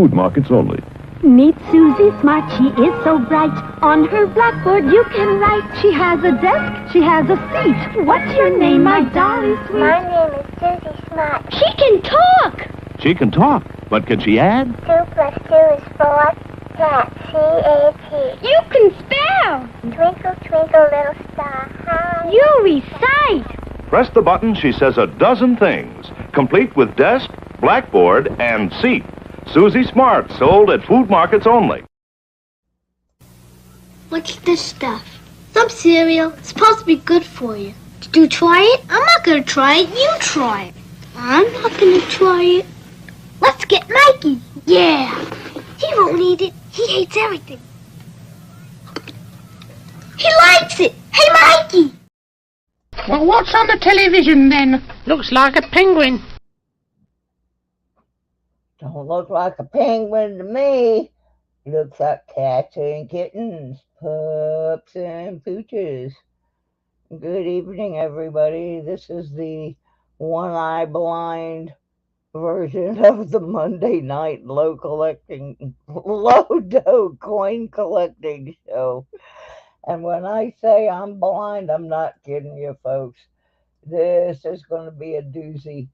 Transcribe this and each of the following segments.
food markets only. Meet Susie Smart, she is so bright. On her blackboard you can write. She has a desk, she has a seat. What's your name, my darling sweet? My name is Susie Smart. She can talk! She can talk, but can she add? 2 plus 2 is 4. Cat, C-A-T. You can spell! Twinkle, twinkle, little star, how You recite! Press the button, she says a dozen things, complete with desk, blackboard, and seat. Susie Smart, sold at food markets only. What's this stuff? Some cereal. It's supposed to be good for you. Did you try it? I'm not going to try it. You try it. I'm not going to try it. Let's get Mikey. Yeah. He won't eat it. He hates everything. He likes it. Hey, Mikey. Well, what's on the television then? Looks like a penguin. Don't look like a penguin to me. Looks like cats and kittens, pups and pooches. Good evening, everybody. This is the one-eye blind version of the Monday night low dough coin collecting show. And when I say I'm blind, I'm not kidding you, folks. This is going to be a doozy.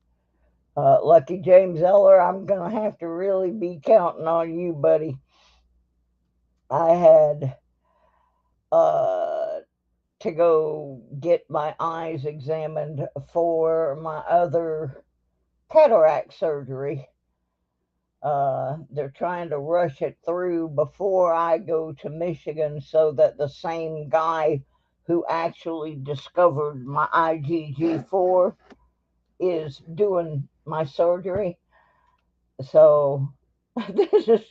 Lucky James Eller, I'm going to have to really be counting on you, buddy. I had to go get my eyes examined for my other cataract surgery. They're trying to rush it through before I go to Michigan so that the same guy who actually discovered my IgG4 is doing my surgery. So this is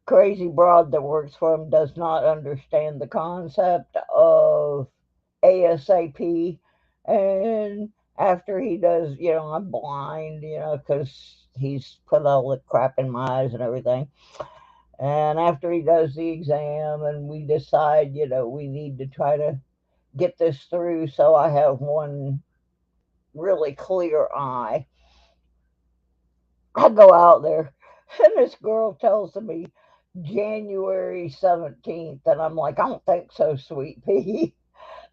crazy broad that works for him does not understand the concept of ASAP. And after he does, I'm blind, because he's put all the crap in my eyes and everything. And after he does the exam and we decide, we need to try to get this through so I have one really clear eye, I go out there and this girl tells me January 17th, and I'm like, I don't think so, sweet pea.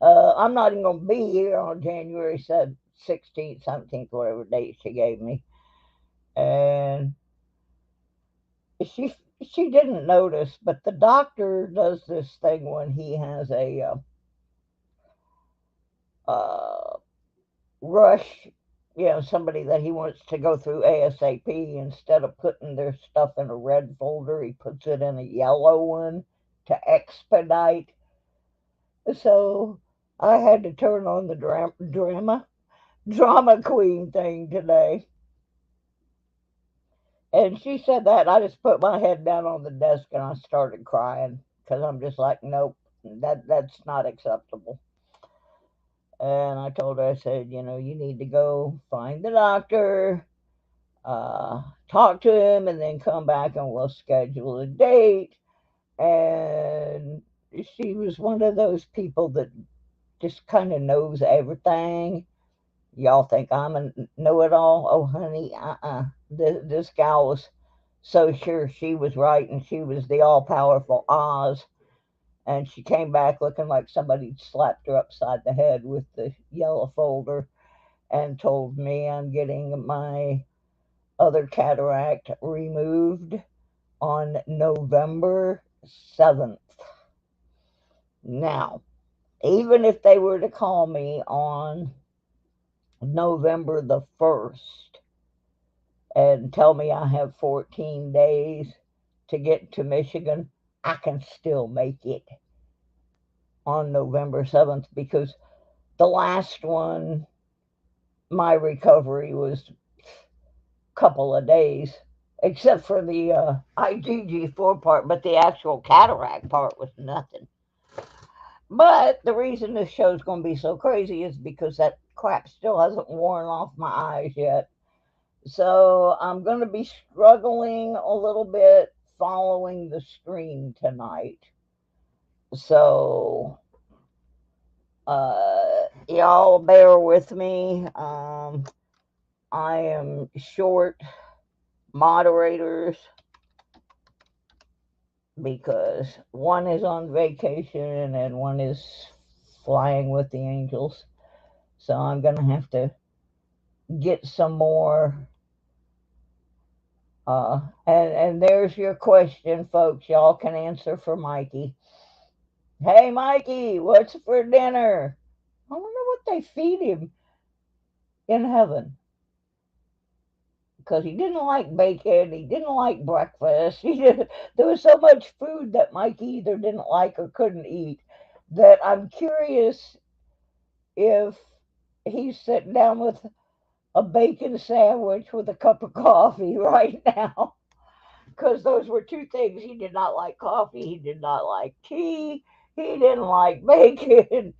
I'm not even going to be here on January 16th, 17th, whatever date she gave me. And she didn't notice, but the doctor does this thing when he has a rush, somebody that he wants to go through ASAP. Instead of putting their stuff in a red folder, he puts it in a yellow one to expedite. So I had to turn on the drama queen thing today. And she said that, I just put my head down on the desk and I started crying because I'm just like, nope, that's not acceptable. And I told her, I said, you need to go find the doctor, talk to him, and then come back and we'll schedule a date. And she was one of those people that just kind of knows everything. Y'all think I'm a know-it-all? Oh, honey, This gal was so sure she was right and she was the all-powerful Oz. And she came back looking like somebody slapped her upside the head with the yellow folder and told me I'm getting my other cataract removed on November 7th. Now, even if they were to call me on November the 1st and tell me I have 14 days to get to Michigan, I can still make it on November 7th because the last one, my recovery was a couple of days, except for the IgG4 part, but the actual cataract part was nothing. But the reason this show's going to be so crazy is because that crap still hasn't worn off my eyes yet. So I'm going to be struggling a little bit following the stream tonight. So y'all bear with me. I am short moderators because one is on vacation and one is flying with the angels. So I'm going to have to get some more. And there's your question, folks. Y'all can answer for Mikey. Hey, Mikey, what's for dinner? I wonder what they feed him in heaven. Because he didn't like bacon, he didn't like breakfast. There was so much food that Mikey either didn't like or couldn't eat that I'm curious if he's sitting down with a bacon sandwich with a cup of coffee right now. Because those were two things. He did not like coffee, he did not like tea, he didn't like bacon.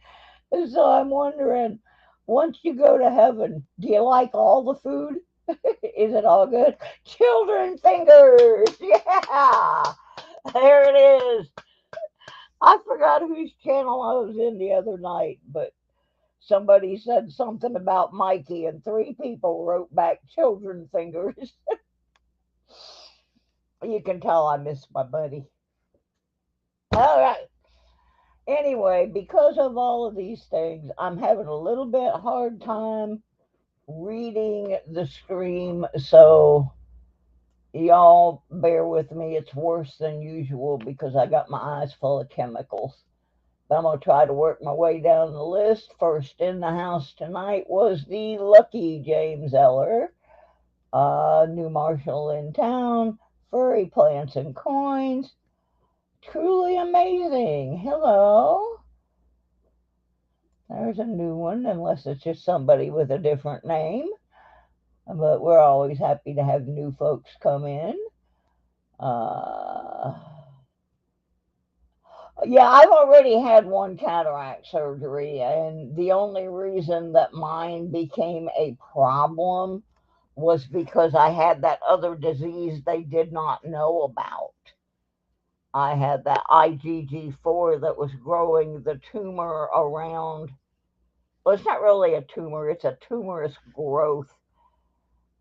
And so I'm wondering, once you go to heaven, do you like all the food? Is it all good? Children fingers! Yeah! There it is. I forgot whose channel I was in the other night, but somebody said something about Mikey, and 3 people wrote back children fingers. You can tell I miss my buddy. All right. Anyway, because of all of these things, I'm having a little bit hard time reading the stream, so y'all bear with me. It's worse than usual because I got my eyes full of chemicals. But I'm going to try to work my way down the list. First in the house tonight was the lucky James Eller, new marshal in town, furry plants and coins. Truly amazing. Hello. There's a new one, unless it's just somebody with a different name. But we're always happy to have new folks come in. Uh, yeah, I've already had one cataract surgery, and the only reason that mine became a problem was because I had that other disease they did not know about. I had that IgG4 that was growing the tumor around. Well, it's not really a tumor, it's a tumorous growth,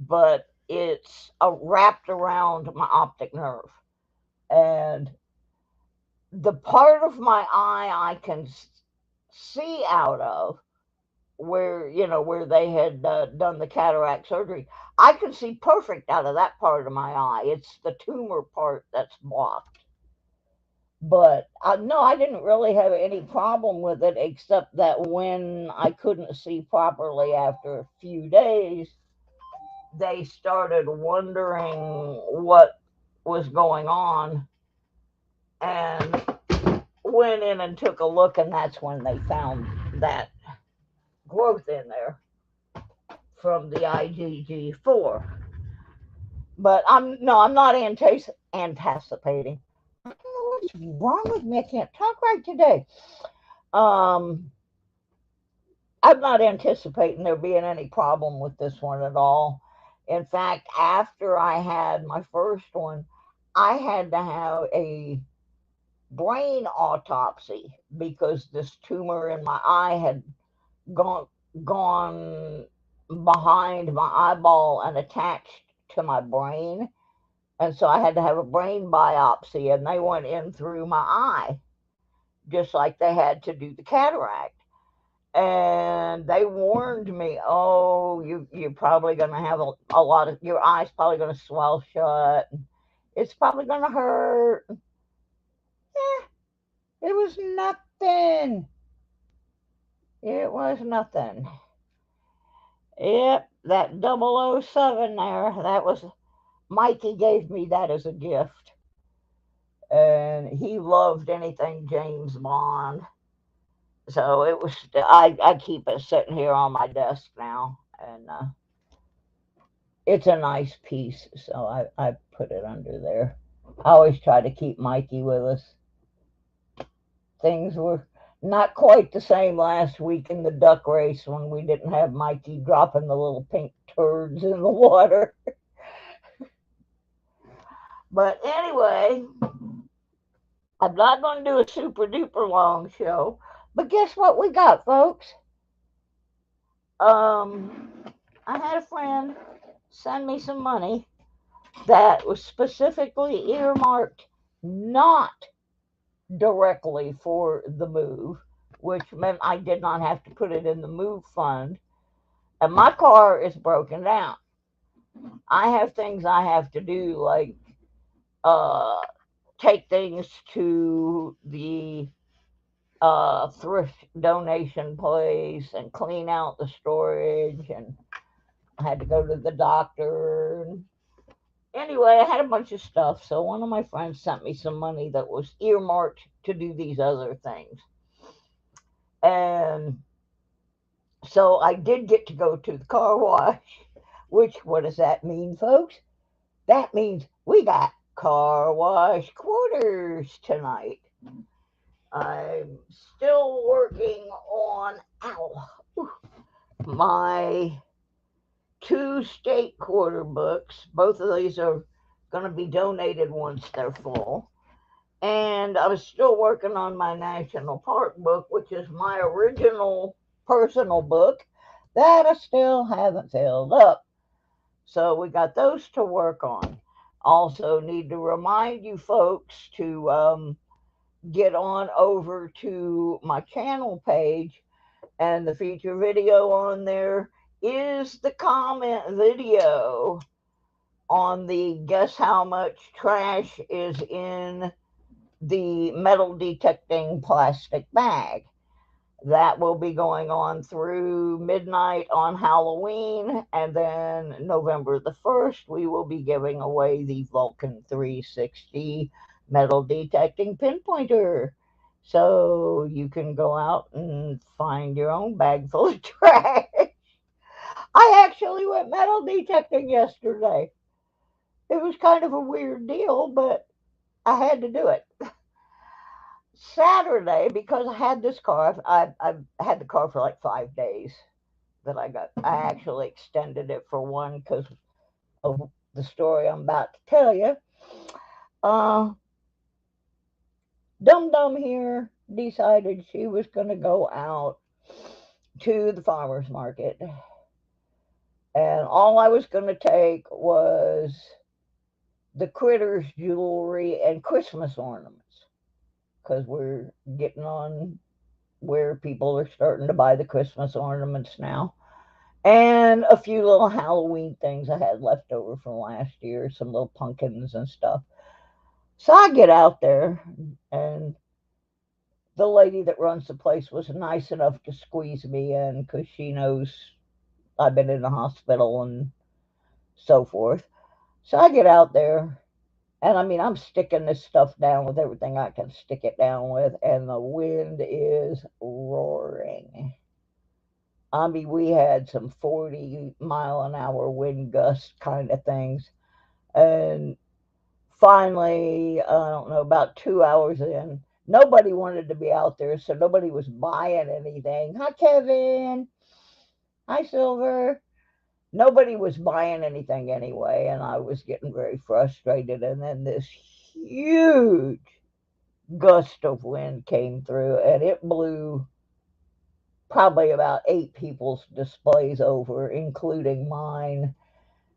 but it's wrapped around my optic nerve. And the part of my eye I can see out of, where they had done the cataract surgery, I can see perfect out of that part of my eye. It's the tumor part that's blocked. But no, I didn't really have any problem with it, except that when I couldn't see properly after a few days, they started wondering what was going on and went in and took a look, and that's when they found that growth in there from the IgG4. But I'm not anticipating. I don't know what's wrong with me. I can't talk right today. Um, I'm not anticipating there being any problem with this one at all. In fact, after I had my first one, I had to have a brain autopsy because this tumor in my eye had gone gone behind my eyeball and attached to my brain. And so I had to have a brain biopsy, and they went in through my eye, just like they had to do the cataract. And they warned me, oh, you're probably going to have a lot of, your eye's probably going to swell shut. It's probably going to hurt. It was nothing. It was nothing. Yep, that 007 there, that was, Mikey gave me that as a gift. And he loved anything James Bond. So it was, I keep it sitting here on my desk now. And it's a nice piece, so I put it under there. I always try to keep Mikey with us. Things were not quite the same last week in the duck race when we didn't have Mikey dropping the little pink turds in the water. But anyway, I'm not going to do a super duper long show. But guess what we got, folks? I had a friend send me some money that was specifically earmarked not directly for the move, which meant I did not have to put it in the move fund. And my car is broken down. I have things I have to do, like uh, take things to the thrift donation place and clean out the storage, and I had to go to the doctor. Anyway, I had a bunch of stuff, so one of my friends sent me some money that was earmarked to do these other things. And so I did get to go to the car wash, which, what does that mean, folks? That means we got car wash quarters tonight. I'm still working on my 2 state quarter books. Both of these are going to be donated once they're full. And I'm still working on my national park book, which is my original personal book that I still haven't filled up. So we got those to work on. Also, need to remind you folks to get on over to my channel page, and the feature video on there is the comment video on the guess how much trash is in the metal detecting plastic bag. That will be going on through midnight on Halloween, and then November the 1st, we will be giving away the Vulcan 360 metal detecting pinpointer. So you can go out and find your own bag full of trash. I actually went metal detecting yesterday. It was kind of a weird deal, but I had to do it. Saturday, because I had this car, I've had the car for like 5 days that I actually extended it for one because of the story I'm about to tell you. Dum Dum here decided she was going to go out to the farmer's market. And all I was going to take was the critters' jewelry and Christmas ornaments, because we're getting on where people are starting to buy the Christmas ornaments now. And a few little Halloween things I had left over from last year, some little pumpkins and stuff. So I get out there, and the lady that runs the place was nice enough to squeeze me in because she knows I've been in the hospital and so forth. So I get out there, and I mean, I'm sticking this stuff down with everything I can stick it down with, and the wind is roaring. I mean, we had some 40-mile-an-hour wind gust kind of things. And finally, I don't know, about 2 hours in, nobody wanted to be out there, so nobody was buying anything. Hi, Kevin. Hi, Silver. Nobody was buying anything anyway, and I was getting very frustrated. And then this huge gust of wind came through, and it blew probably about 8 people's displays over, including mine.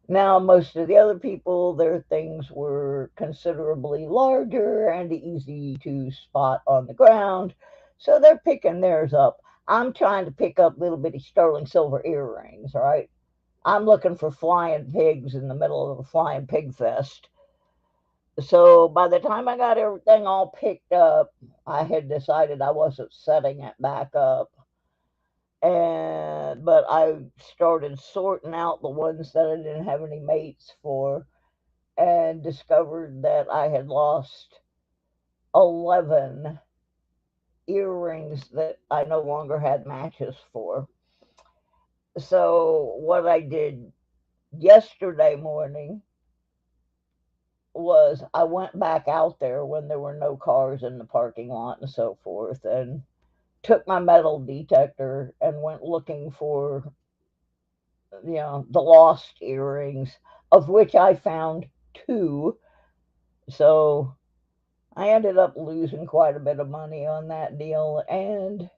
Now, most of the other people, their things were considerably larger and easy to spot on the ground, so they're picking theirs up. I'm trying to pick up little bitty sterling silver earrings, right? I'm looking for flying pigs in the middle of a flying pig fest. So by the time I got everything all picked up, I had decided I wasn't setting it back up. But I started sorting out the ones that I didn't have any mates for, and discovered that I had lost 11 earrings that I no longer had matches for. So what I did yesterday morning was I went back out there when there were no cars in the parking lot and so forth, and took my metal detector and went looking for, the lost earrings, of which I found 2. So I ended up losing quite a bit of money on that deal, and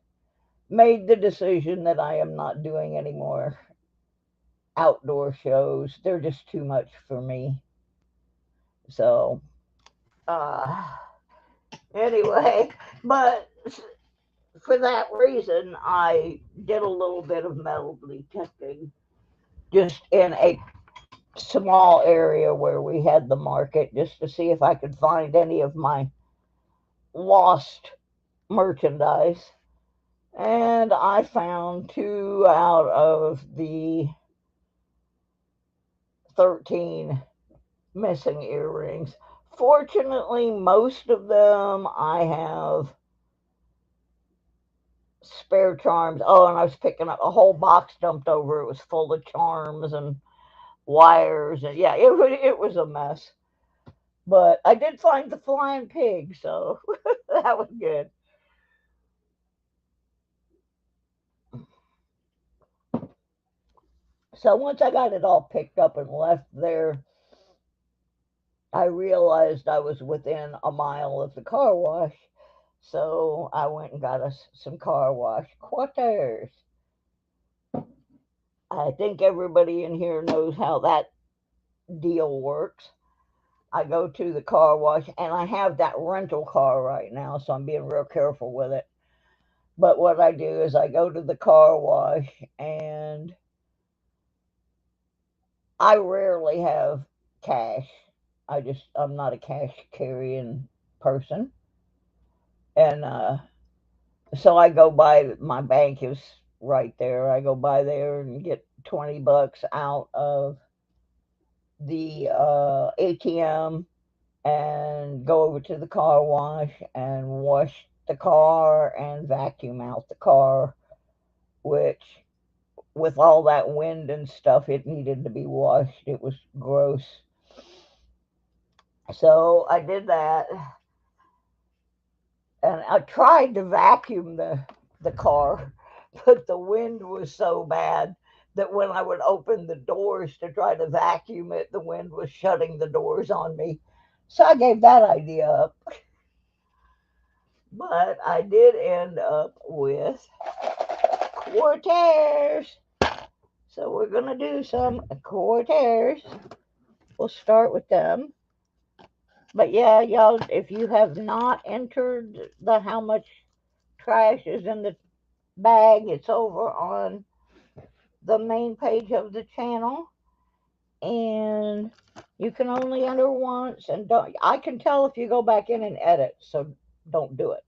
made the decision that I am not doing any more outdoor shows. They're just too much for me. So Uh, anyway, but for that reason, I did a little bit of metal detecting just in a small area where we had the market, just to see if I could find any of my lost merchandise. And I found 2 out of the 13 missing earrings. Fortunately, most of them I have spare charms. Oh, and I was picking up a whole box dumped over. It was full of charms and wires, and yeah, it was a mess. But I did find the flying pig, so that was good. So once I got it all picked up and left there, I realized I was within a mile of the car wash. So I went and got us some car wash quarters. I think everybody in here knows how that deal works. I go to the car wash, and I have that rental car right now, so I'm being real careful with it. But what I do is I go to the car wash, and I rarely have cash. I'm not a cash carrying person. And so I go by, my bank is right there. I go by there and get 20 bucks out of the ATM and go over to the car wash and wash the car and vacuum out the car, which with all that wind and stuff, it needed to be washed. It was gross. So I did that, and I tried to vacuum the car, but the wind was so bad that when I would open the doors to try to vacuum it, the wind was shutting the doors on me. So I gave that idea up. But I did end up with quarters. So we're going to do some quarters. We'll start with them. But yeah, y'all, if you have not entered the how much trash is in the bag, it's over on the main page of the channel. And you can only enter once, and don't, I can tell if you go back in and edit, so don't do it.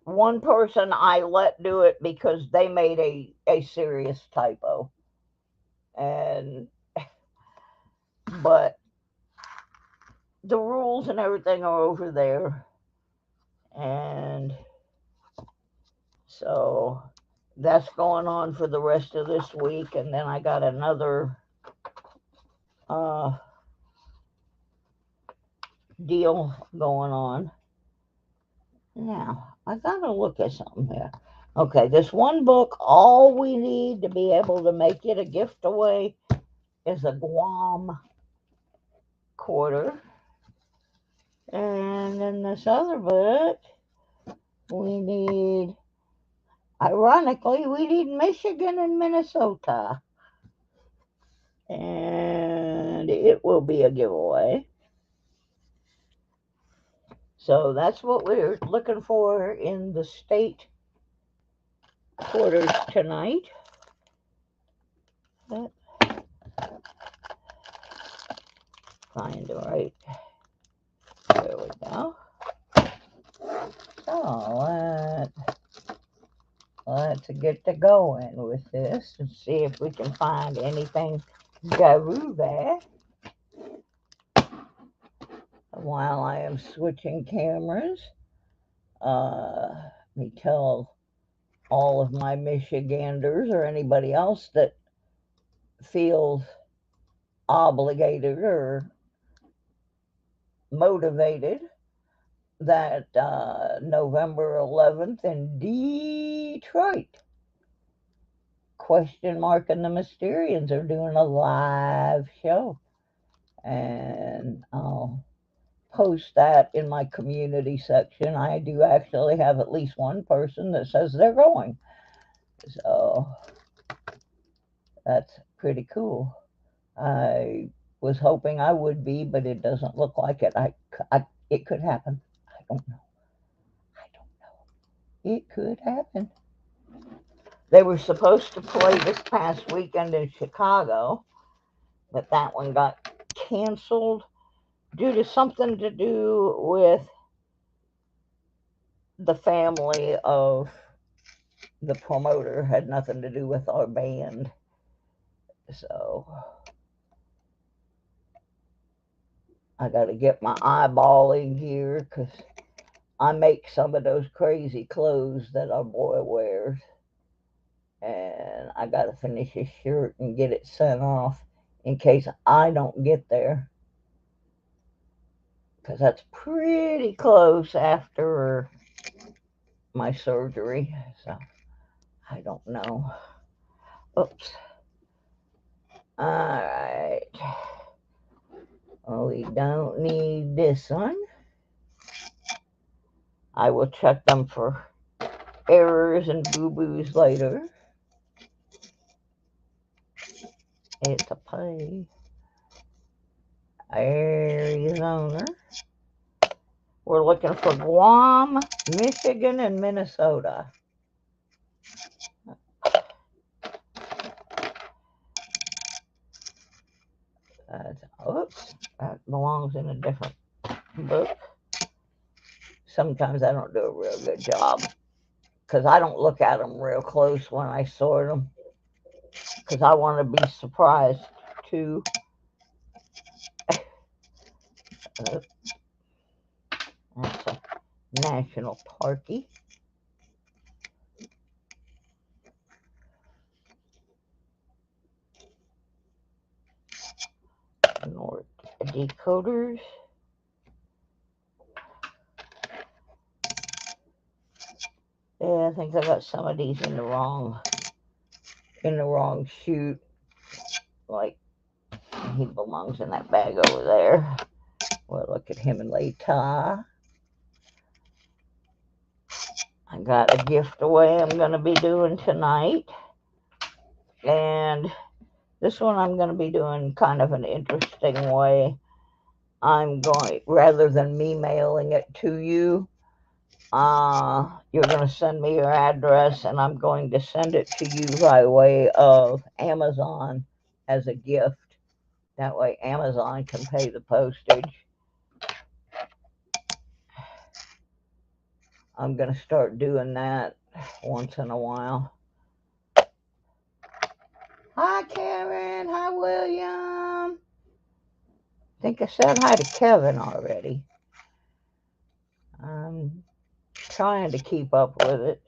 One person I let do it because they made a serious typo. And but the rules and everything are over there. And so that's going on for the rest of this week. And then I got another deal going on. Now, I gotta look at something here. Okay, this one book, all we need to be able to make it a gift away is a Guam quarter. And then this other book, we need, ironically, we need Michigan and Minnesota. And it will be a giveaway. So that's what we're looking for in the state quarters tonight. Find the right. There we go. So let's get to going with this and see if we can find anything Garuva while I am switching cameras. Let me tell all of my Michiganders or anybody else that feels obligated or motivated that November 11th in Detroit, Question Mark and the Mysterians are doing a live show. And I'll post that in my community section. I do actually have at least one person that says they're going. So that's pretty cool. I was hoping I would be, but it doesn't look like it. I It could happen. I don't know. I don't know. It could happen. They were supposed to play this past weekend in Chicago, but that one got canceled due to something to do with the family of the promoter. Had nothing to do with our band. So I got to get my eyeballing here because I make some of those crazy clothes that our boy wears. And I got to finish his shirt and get it sent off in case I don't get there. Because that's pretty close after my surgery. So I don't know. Oops. All right. Oh, we don't need this one. I will check them for errors and boo-boos later. It's a pay. Arizona. We're looking for Guam, Michigan, and Minnesota. Oops, that belongs in a different book. Sometimes I don't do a real good job because I don't look at them real close when I sort them because I want to be surprised too. That's a national parky. North decoders. Yeah, I think I got some of these in the wrong chute. Like he belongs in that bag over there. Well, look at him and Lata. I got a gift away I'm going to be doing tonight. And this one I'm going to be doing kind of an interesting way. I'm going, rather than me mailing it to you, you're going to send me your address and I'm going to send it to you by way of Amazon as a gift. That way Amazon can pay the postage. I'm going to start doing that once in a while. Hi, Karen. Hi, William. I think I said hi to Kevin already. I'm trying to keep up with it.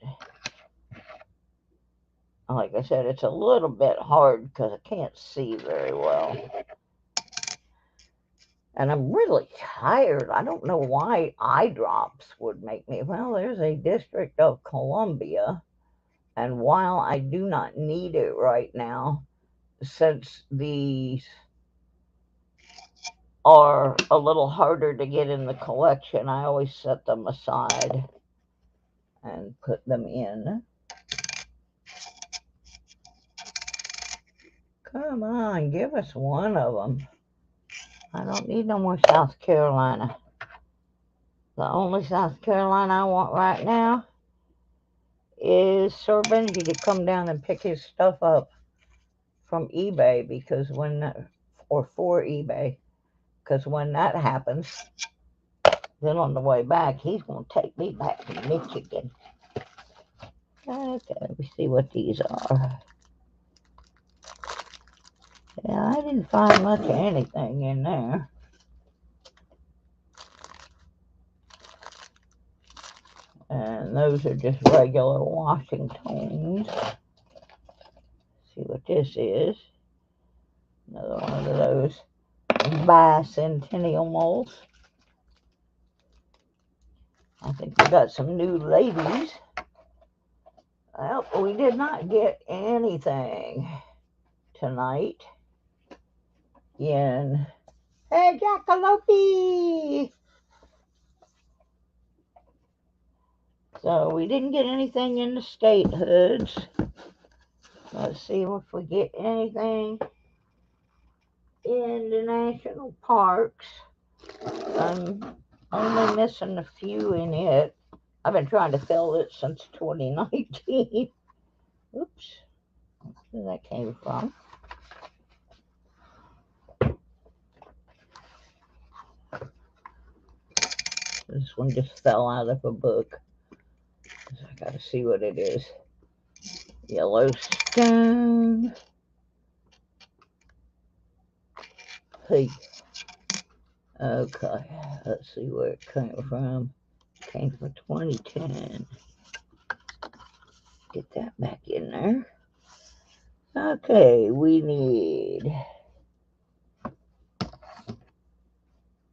Like I said, it's a little bit hard because I can't see very well. And I'm really tired. I don't know why eye drops would make me. Well, there's a District of Columbia. And while I do not need it right now, since these are a little harder to get in the collection, I always set them aside and put them in. Come on, give us one of them. I don't need no more South Carolina. The only South Carolina I want right now is Sir Benji to come down and pick his stuff up from eBay because for eBay, because when that happens, then on the way back, he's going to take me back to Michigan. Okay, let me see what these are. Yeah, I didn't find much of anything in there. And those are just regular Washingtons. See what this is. Another one of those bicentennial molds. I think we got some new ladies. Well, we did not get anything tonight in... Hey, Jackalope! So we didn't get anything in the statehoods. Let's see if we get anything in the national parks. I'm Only missing a few in it. I've been trying to sell it since 2019. Oops, where that came from. This one just fell out of a book. I gotta see what it is. Yellowstone. Hey. Okay, let's see where it came from. It came from 2010. Get that back in there. Okay, we need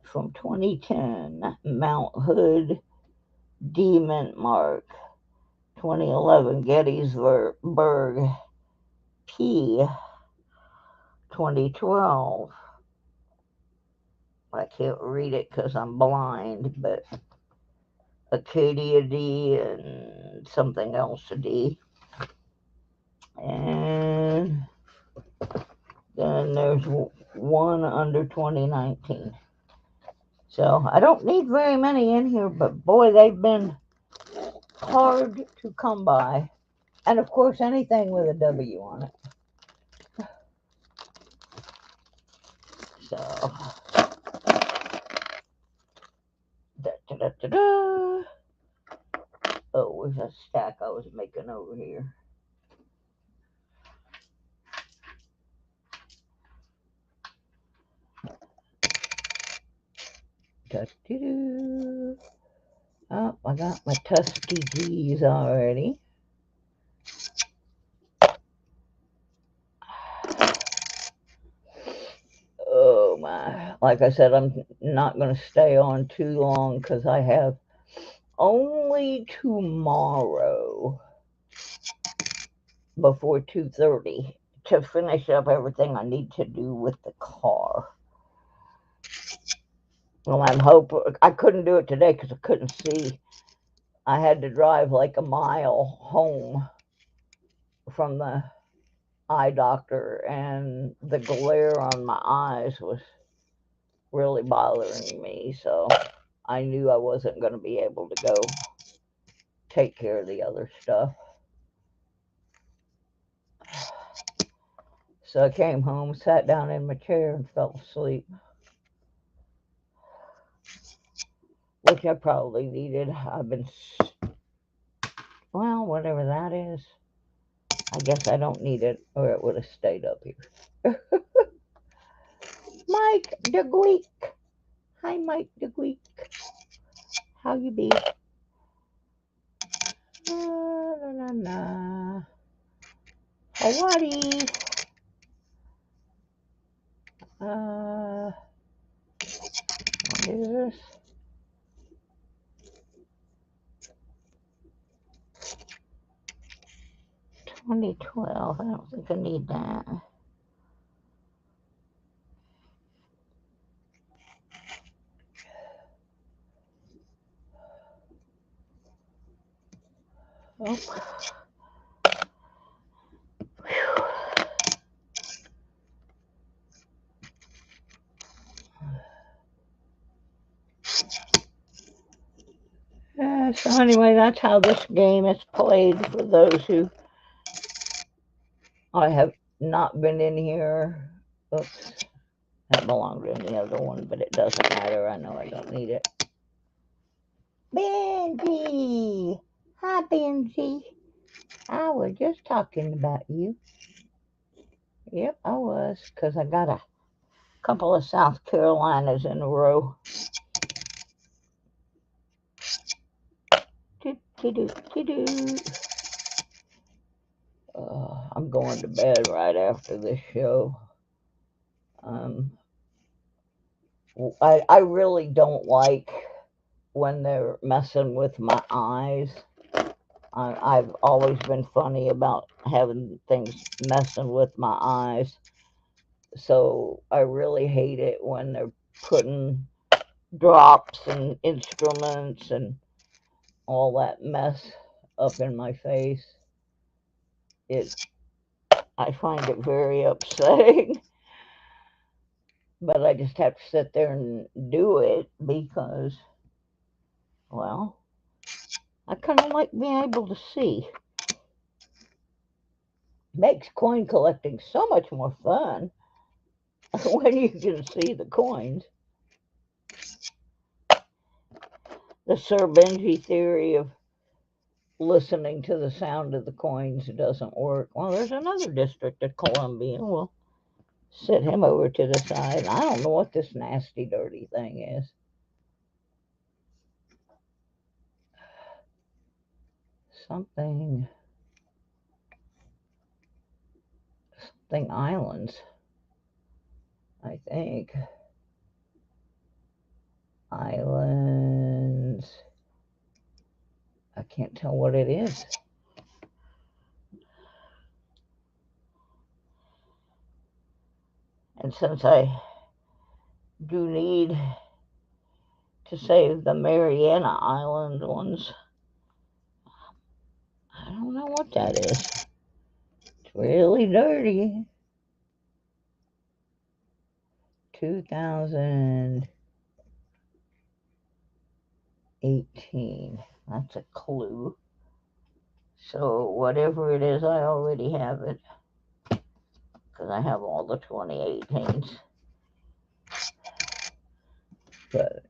from 2010 Mount Hood Demon Mark. 2011 Gettysburg P. 2012. I can't read it because I'm blind, but Acadia D and something else a D. And then there's one under 2019. So I don't need very many in here, but boy, they've been hard to come by. And of course, anything with a W on it. So, oh, where's that stack I was making over here? Oh, I got my Tuskegee already. Oh my, like I said, I'm not going to stay on too long because I have only tomorrow before 2:30 to finish up everything I need to do with the car. Well, I'm hoping I couldn't do it today because I couldn't see. I had to drive like a mile home from the eye doctor, and the glare on my eyes was really bothering me, so I knew I wasn't going to be able to go take care of the other stuff. So I came home, sat down in my chair, and fell asleep, which I probably needed. I've been, well, whatever that is, I guess I don't need it, or it would have stayed up here. Mike DeGweek. Hi, Mike DeGweek. How you be? Hawaii. What is this? $2012. I don't think I need that. Oh. So anyway, that's how this game is played for those who I have not been in here. Oops, that belonged in the other one, but it doesn't matter. I know I don't need it. Benji! Hi, Benji. I was just talking about you. Yep, I was, because I got a couple of South Carolinas in a row. I'm going to bed right after this show. I really don't like when they're messing with my eyes. I've always been funny about having things messing with my eyes. So I really hate it when they're putting drops and instruments and all that mess up in my face. I find it very upsetting. But I just have to sit there and do it because Well, I kind of like being able to see. Makes coin collecting so much more fun when you can see the coins. The Sir Benji theory of listening to the sound of the coins doesn't work. Well, there's another District of Columbia. We'll sit him over to the side. I don't know what this nasty, dirty thing is. Something islands, I think. Islands. I can't tell what it is. And since I do need to save the Mariana Island ones, I don't know what that is. It's really dirty. 2018. That's a clue. So whatever it is, I already have it. Because I have all the 2018s. But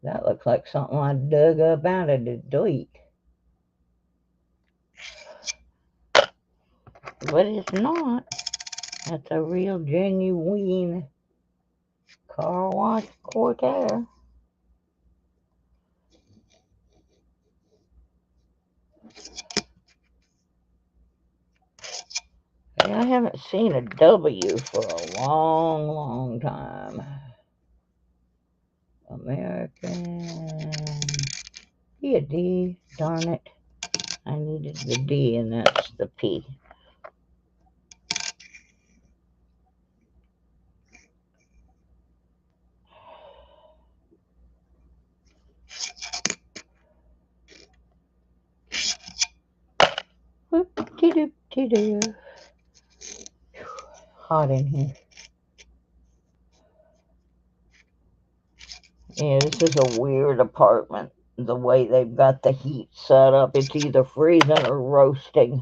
that looks like something I dug up out of the dirt. But it's not. That's a real genuine car wash Corsair. I haven't seen a W for a long, long time. American. Be a D. Darn it. I needed the D and that's the P. Whoop-de-doop-de-doo. Hot in here. Yeah, this is a weird apartment. The way they've got the heat set up, it's either freezing or roasting.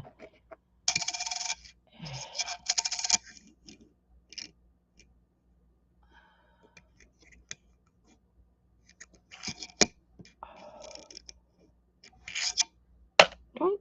Drink.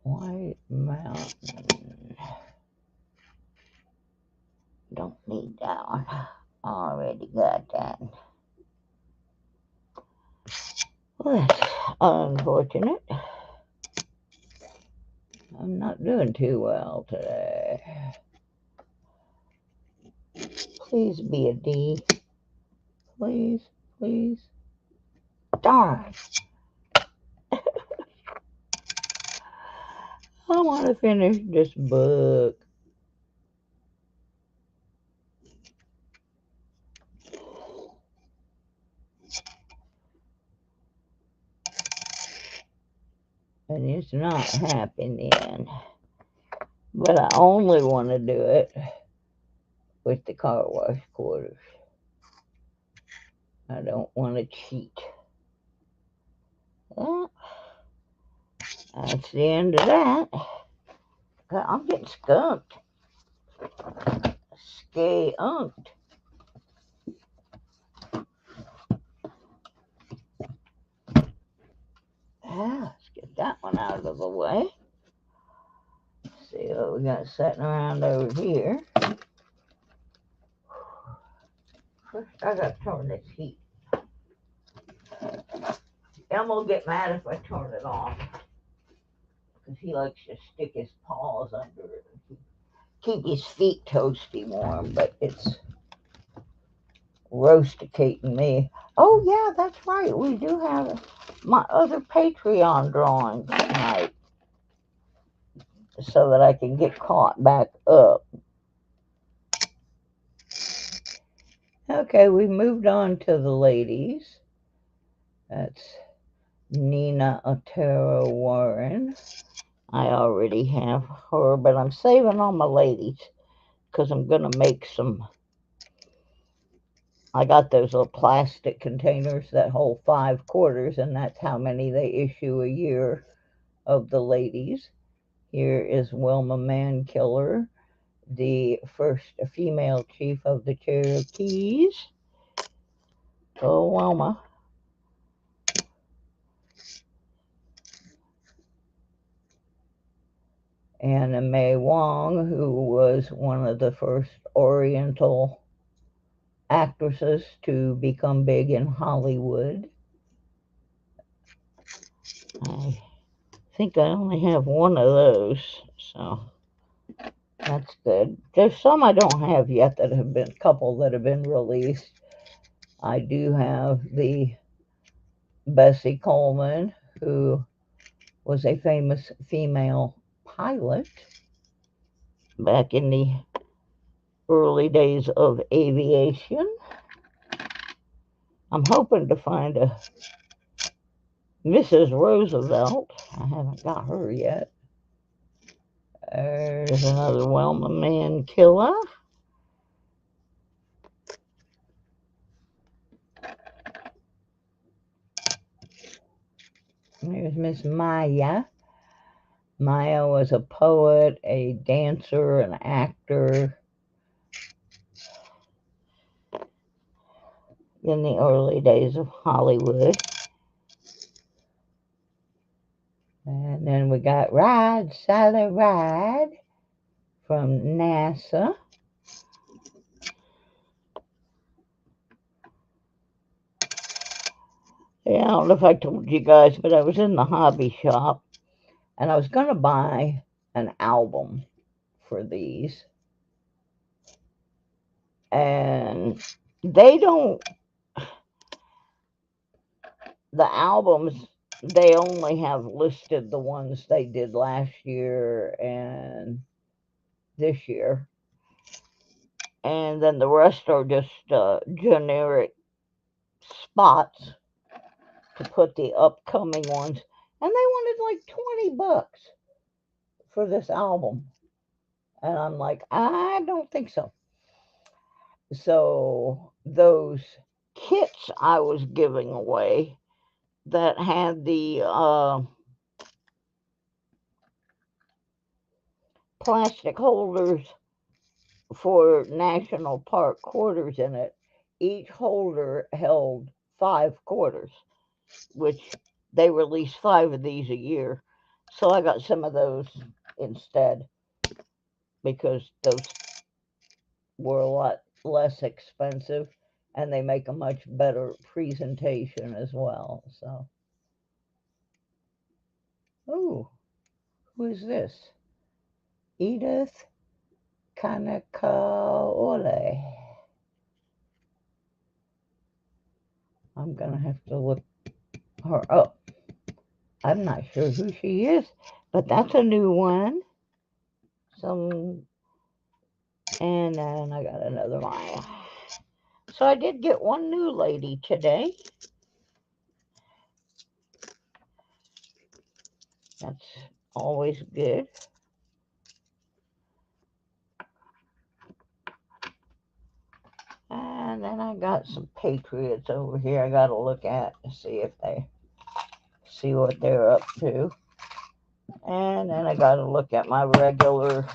White Mountain. Don't need that one. Already got that. Well, that's unfortunate. I'm not doing too well today. Please be a D. Please, please. Darn. I want to finish this book. And it's not happening. But I only want to do it with the car wash quarters. I don't want to cheat. Well, that's the end of that. I'm getting skunked. Skunked. Let's get that one out of the way. See what we got sitting around over here. First, I got to turn this heat. Elmo will get mad if I turn it on. Because he likes to stick his paws under it and keep his feet toasty warm, but it's roasticating me. Oh, yeah, that's right. We do have my other Patreon drawing tonight. so that I can get caught back up. Okay, we moved on to the ladies. That's Nina Otero Warren. I already have her, but I'm saving all my ladies because I'm going to make some. I got those little plastic containers that hold 5 quarters, and that's how many they issue a year of the ladies. Here is Wilma Mankiller, the first female chief of the Cherokees. Oh, Wilma. Anna May Wong, who was one of the first Oriental actresses to become big in Hollywood. I think I only have one of those, so that's good. There's some I don't have yet that have been, a couple that have been released. I do have the Bessie Coleman, who was a famous female pilot back in the early days of aviation. I'm hoping to find a Mrs. Roosevelt. I haven't got her yet. There's another Wilma Mankiller. There's Miss Maya. Maya was a poet, a dancer, an actor in the early days of Hollywood. And then we got Ride, Sally Ride from NASA. Yeah, I don't know if I told you guys, but I was in the hobby shop and I was going to buy an album for these. And they don't, the albums, they only have listed the ones they did last year and this year. And then the rest are just generic spots to put the upcoming ones. And they wanted like $20 for this album. And I'm like, I don't think so. So those kits I was giving away that had the plastic holders for national park quarters in it, each holder held 5 quarters, which they release 5 of these a year. So I got some of those instead because those were a lot less expensive and they make a much better presentation as well. So, oh, who is this? Edith Kanakaole. I'm gonna have to look her up. I'm not sure who she is, but that's a new one. And then I got another one. So I did get one new lady today. That's always good. And then I got some Patriots over here I got to look at to see what they're up to. And then I got to look at my regular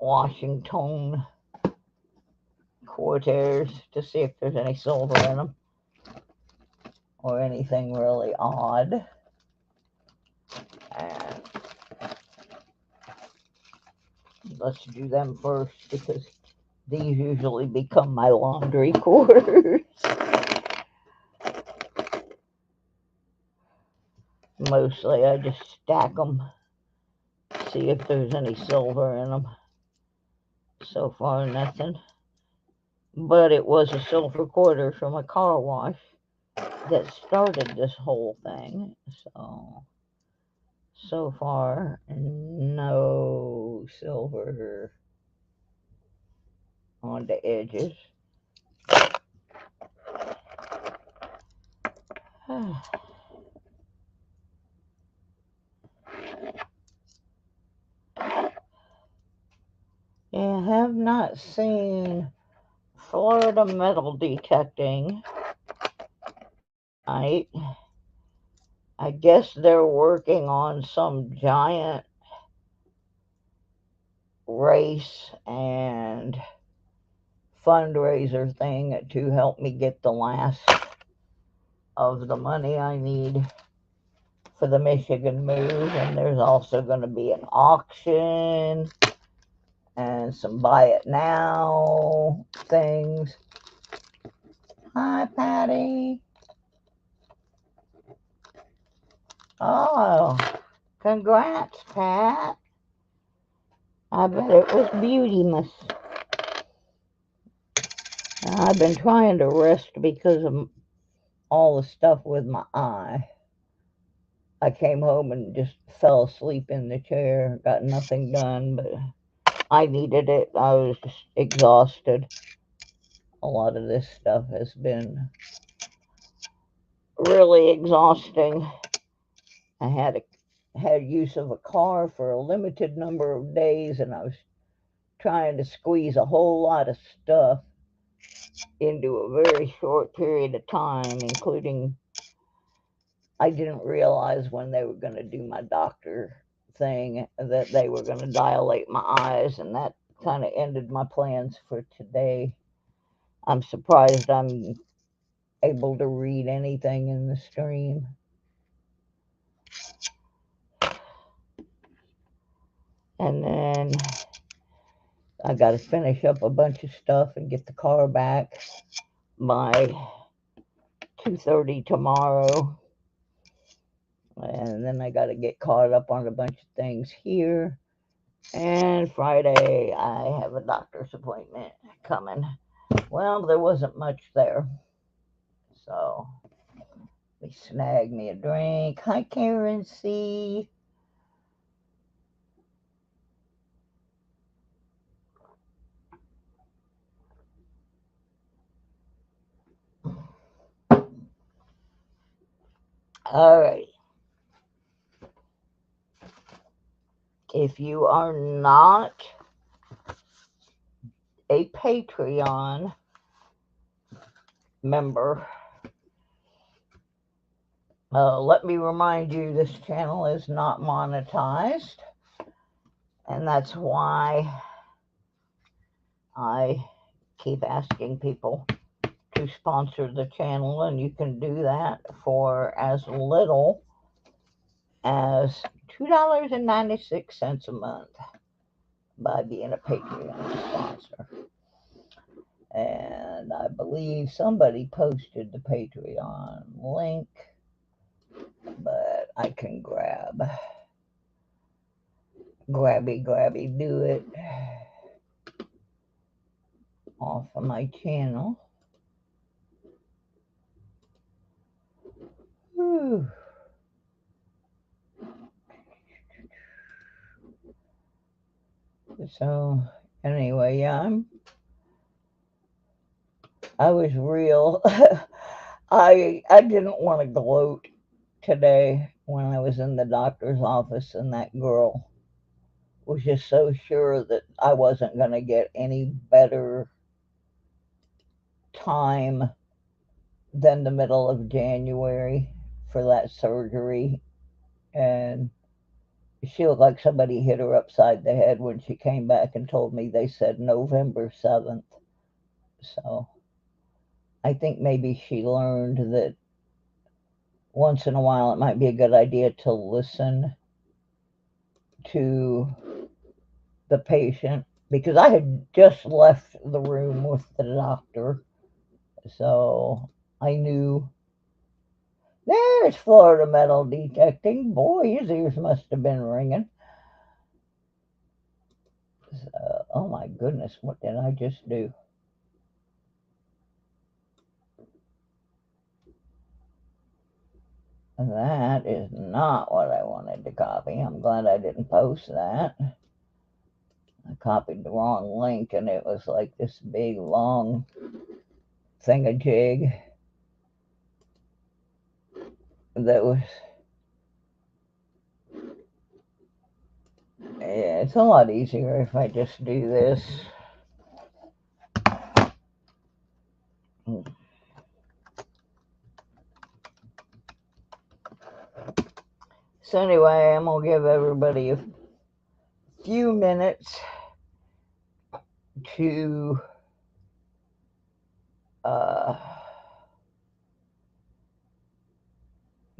Washington quarters to see if there's any silver in them or anything really odd. And let's do them first because these usually become my laundry quarters. Mostly I just stack them, see if there's any silver in them. So far nothing. But it was a silver quarter from a car wash that started this whole thing. So So far, no silver on the edges. I have not seen Florida metal detecting. I guess they're working on some giant race and fundraiser thing to help me get the last of the money I need for the Michigan move. And there's also going to be an auction and some buy it now things. Hi, Patty. Oh, congrats, Pat. I bet it was beauty-mas. I've been trying to rest because of all the stuff with my eye. I came home and just fell asleep in the chair, got nothing done, but I needed it. I was just exhausted. A lot of this stuff has been really exhausting. I had use of a car for a limited number of days, and I was trying to squeeze a whole lot of stuff into a very short period of time, including I didn't realize when they were going to do my doctor thing that they were going to dilate my eyes, and that kind of ended my plans for today. I'm surprised I'm able to read anything in the stream. And then I got to finish up a bunch of stuff and get the car back by 2:30 tomorrow. And then I got to get caught up on a bunch of things here. And Friday, I have a doctor's appointment coming. Well, there wasn't much there. So, we snagged me a drink. Hi, Karen C. All right. If you are not a Patreon member, let me remind you this channel is not monetized, and that's why I keep asking people to sponsor the channel, and you can do that for as little as $2.96 a month by being a Patreon sponsor. And I believe somebody posted the Patreon link, but I can grabby do it off of my channel. Whew. So anyway, yeah, I was real. I didn't want to gloat today when I was in the doctor's office, and that girl was just so sure that I wasn't going to get any better time than the middle of January for that surgery. And she looked like somebody hit her upside the head when she came back and told me they said November 7th. So I think maybe she learned that once in a while it might be a good idea to listen to the patient, because I had just left the room with the doctor, so I knew. There's Florida metal detecting. Boy, his ears must have been ringing. So, oh my goodness, what did I just do? That is not what I wanted to copy. I'm glad I didn't post that. I copied the wrong link and it was like this big long thingamajig that was, yeah, it's a lot easier if I just do this. So anyway, I'm going to give everybody a few minutes to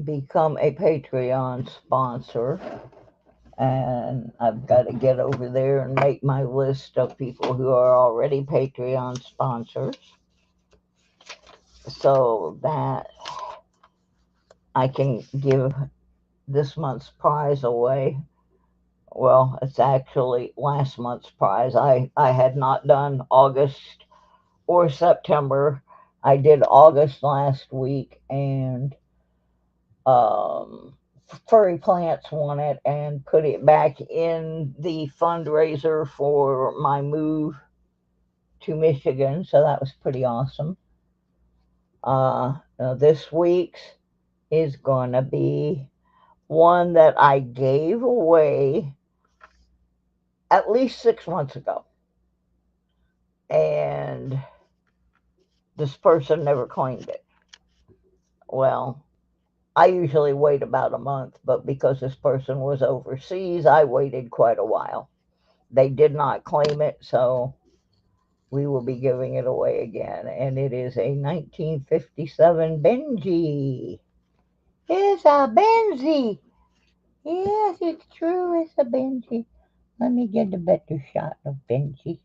become a Patreon sponsor. And I've got to get over there and make my list of people who are already Patreon sponsors so that I can give this month's prize away. Well, it's actually last month's prize. I had not done August or September. I did August last week, and Furry Plants won it and put it back in the fundraiser for my move to Michigan, so that was pretty awesome. This week's is going to be one that I gave away at least 6 months ago. And this person never claimed it. Well, I usually wait about a month, but because this person was overseas, I waited quite a while. They did not claim it, so we will be giving it away again. And it is a 1957 Benji. It's a Benji. Yes, it's true. It's a Benji. Let me get a better shot of Benji.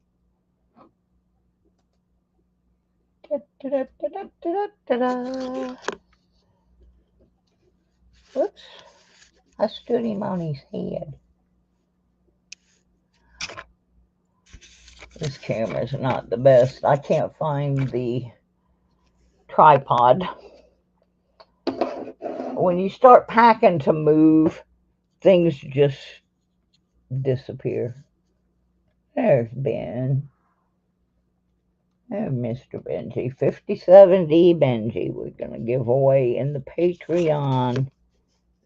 Da-da-da-da-da-da-da. Whoops. I stood him on his head. This camera's not the best. I can't find the tripod. When you start packing to move, things just disappear. There's Ben. There's Mr. Benji. 5070 Benji. We're going to give away in the Patreon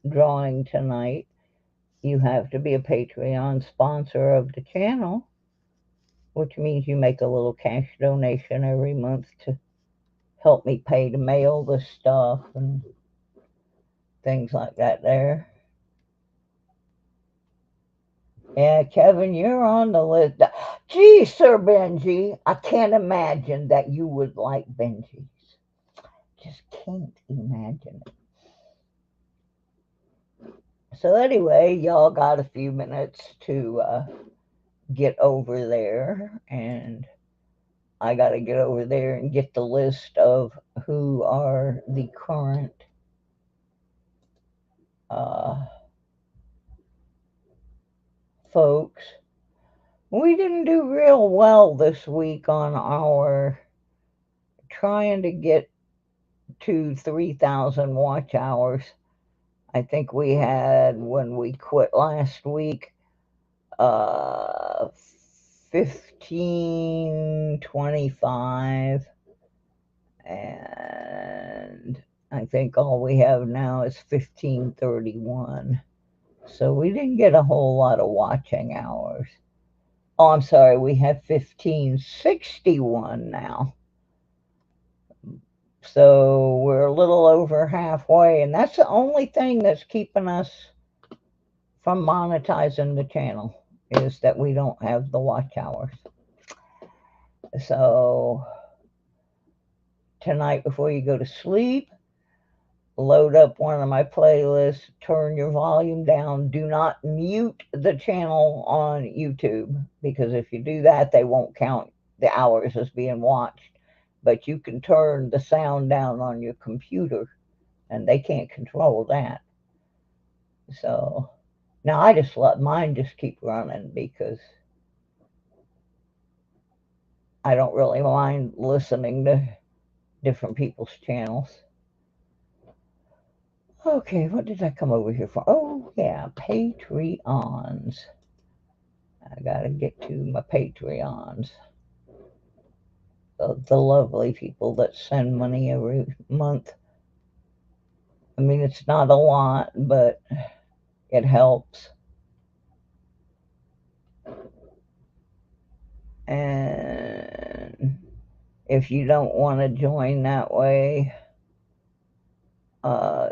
drawing tonight. You have to be a Patreon sponsor of the channel, which means you make a little cash donation every month to help me pay to mail the stuff and things like that there. Yeah, Kevin, you're on the list. Gee, Sir Benji, I can't imagine that you would like Benjis. Just can't imagine it. So anyway, y'all got a few minutes to get over there, and I got to get over there and get the list of who are the current folks. We didn't do real well this week on our trying to get to 3,000 watch hours. I think we had, when we quit last week, 1525, and I think all we have now is 1531. So we didn't get a whole lot of watching hours. Oh, I'm sorry, we have 1561 now. So we're a little over halfway, and that's the only thing that's keeping us from monetizing the channel, is that we don't have the watch hours. So tonight before you go to sleep, load up one of my playlists, turn your volume down. Do not mute the channel on YouTube, because if you do that, they won't count the hours as being watched. But you can turn the sound down on your computer, and they can't control that. So now I just let mine just keep running, because I don't really mind listening to different people's channels. Okay, what did I come over here for? Oh, yeah, Patreons. I gotta get to my Patreons. The lovely people that send money every month. I mean, it's not a lot, but it helps. And if you don't want to join that way,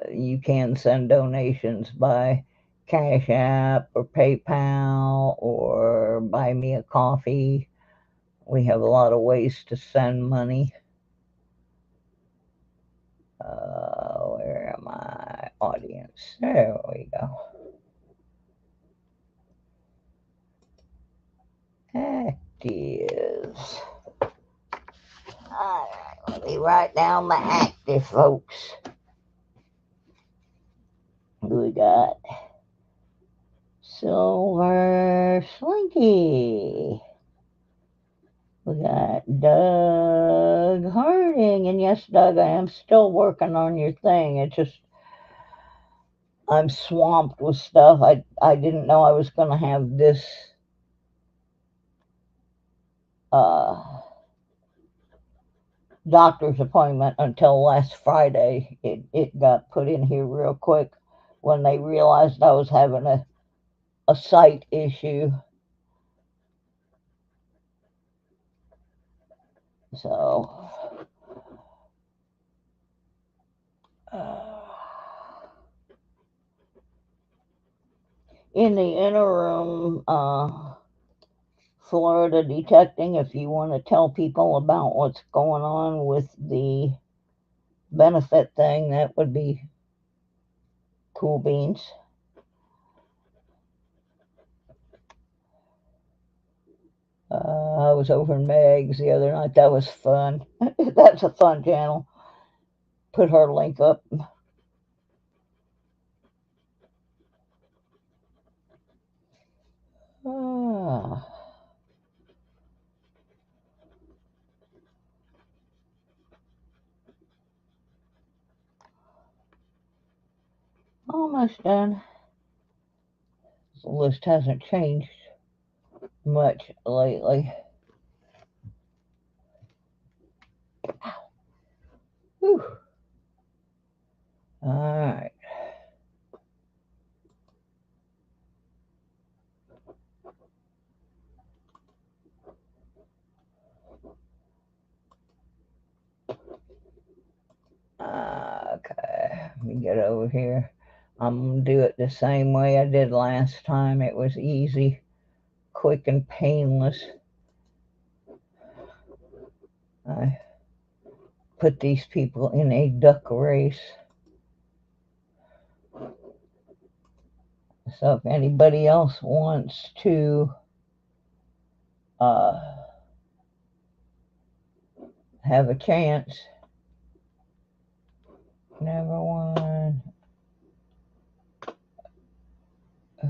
you can send donations by Cash App or PayPal or buy me a coffee. We have a lot of ways to send money. Where am I? Audience. There we go. Actives. All right, let me write down my active, folks. We got Silver Slinky. We got Doug Harding. And yes, Doug, I am still working on your thing. It's just I'm swamped with stuff. I didn't know I was going to have this doctor's appointment until last Friday. It got put in here real quick when they realized I was having a sight issue. So, in the interim, Florida Detecting, if you want to tell people about what's going on with the benefit thing, that would be cool beans. I was over in Meg's the other night. That was fun. That's a fun channel. Put her link up. Almost done. The list hasn't changed much lately. Whew. All right. Okay, let me get over here. I'm going to do it the same way I did last time. It was easy, quick, and painless. I put these people in a duck race. So if anybody else wants to have a chance, never won.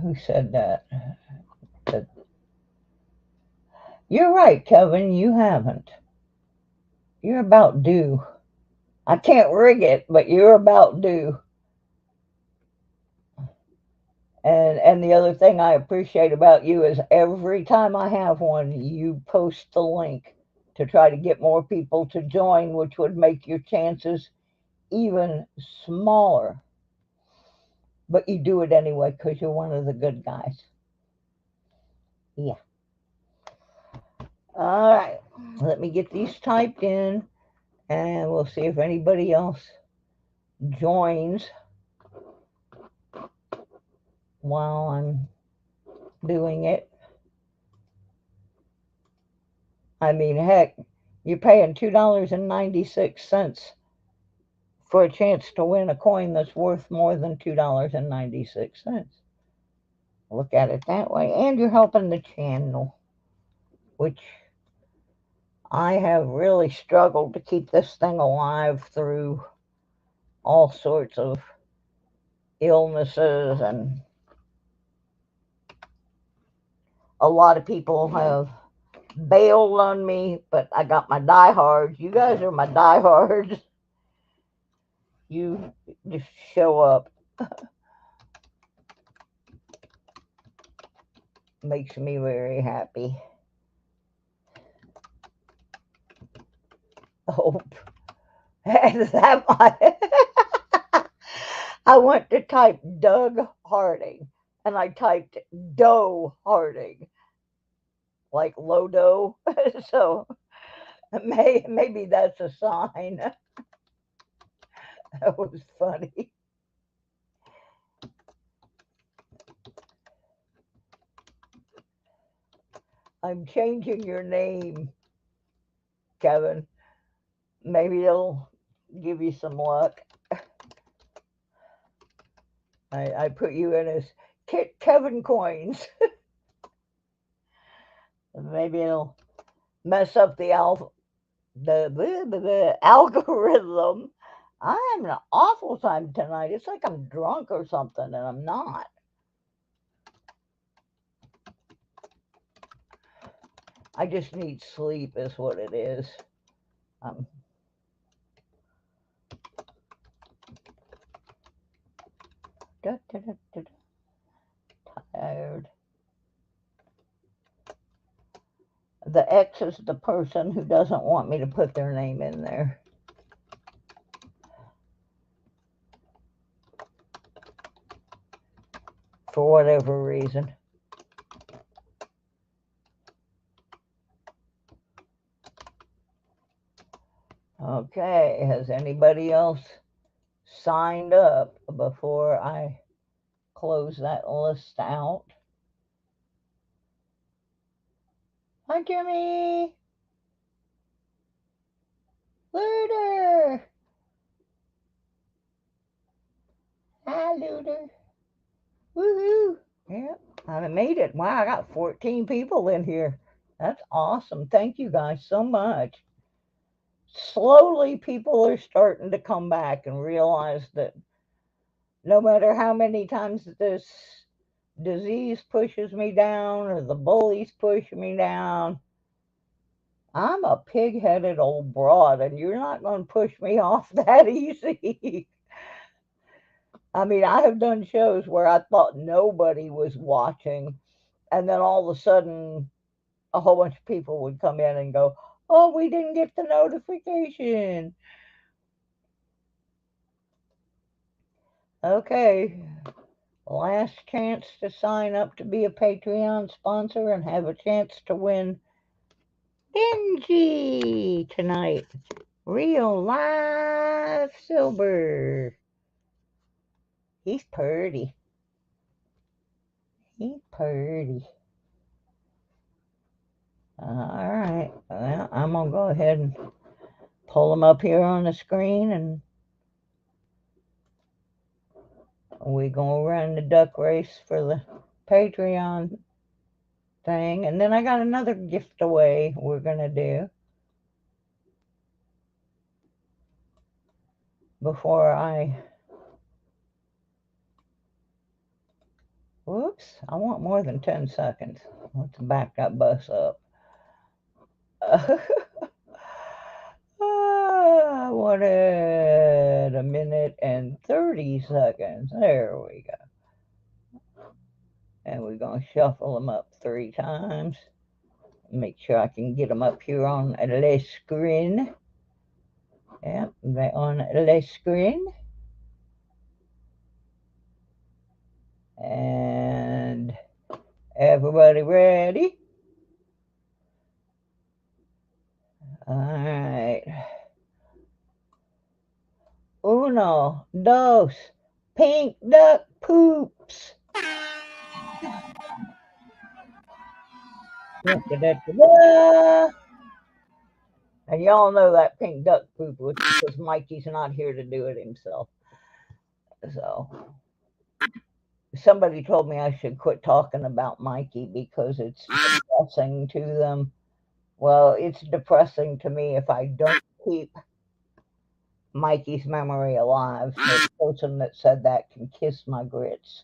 Who said that? You're right, Kevin, you haven't. You're about due. I can't rig it, but you're about due. And the other thing I appreciate about you is every time I have one, you post the link to try to get more people to join, which would make your chances even smaller. But you do it anyway because you're one of the good guys. Yeah. All right. Let me get these typed in, and we'll see if anybody else joins while I'm doing it. I mean, heck, you're paying $2.96 for a chance to win a coin that's worth more than $2.96. Look at it that way. And you're helping the channel, which I have really struggled to keep this thing alive through all sorts of illnesses, and a lot of people have bailed on me, but I got my diehards. You guys are my diehards. You just show up. Makes me very happy. Oh, that I went to type Doug Harding and I typed Doe Harding, like low dough. So maybe that's a sign. That was funny. I'm changing your name, Kevin. Maybe it'll give you some luck. I put you in as Kevin Coins. Maybe it'll mess up the algorithm. I'm having an awful time tonight. It's like I'm drunk or something, and I'm not. I just need sleep, is what it is. I'm tired. The X is the person who doesn't want me to put their name in there. For whatever reason. Okay, has anybody else signed up before I close that list out? Hi, Jimmy. Looter. Hi, Looter. Woohoo. Yep, I made it. Wow, I got 14 people in here. That's awesome. Thank you guys so much. Slowly, people are starting to come back and realize that no matter how many times this disease pushes me down or the bullies push me down, I'm a pig-headed old broad, and you're not going to push me off that easy. I mean, I have done shows where I thought nobody was watching, and then all of a sudden, a whole bunch of people would come in and go, "Oh, we didn't get the notification." Okay, last chance to sign up to be a Patreon sponsor and have a chance to win Benji tonight. Real live silver. He's purty. He's purty. All right. Well, I'm going to go ahead and pull him up here on the screen, and we're going to run the duck race for the Patreon thing. And then I got another giveaway we're going to do before I... Whoops, I want more than 10 seconds. Let's back that bus up. I wanted a minute and 30 seconds. There we go. And we're going to shuffle them up 3 times. Make sure I can get them up here on the screen. Yep, they're on the screen. And everybody ready? All right. Uno, dos, pink duck poops. Da-da-da-da-da. And y'all know that pink duck poop was because Mikey's not here to do it himself. So somebody told me I should quit talking about Mikey because it's depressing to them. Well, it's depressing to me if I don't keep Mikey's memory alive. So the person that said that can kiss my grits.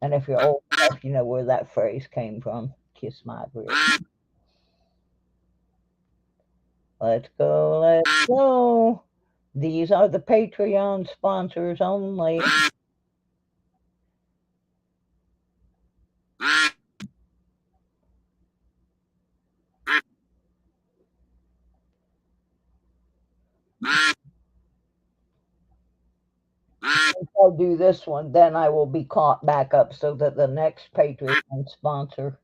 And if you're old enough, you know where that phrase came from. Kiss my grits. Let's go, let's go. These are the Patreon sponsors only. If I do this one, then I will be caught back up so that the next Patreon sponsor.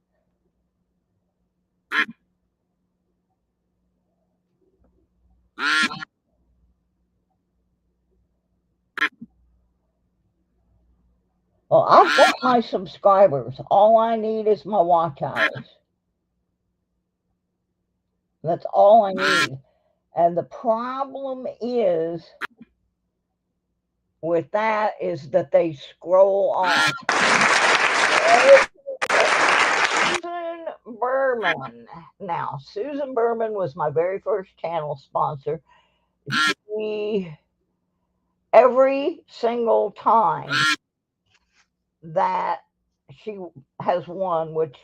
Well, I've got my subscribers. All I need is my watch hours. That's all I need. And the problem is with that is that they scroll off. Susan Berman. Now, Susan Berman was my very first channel sponsor. She, every single time that she has won, which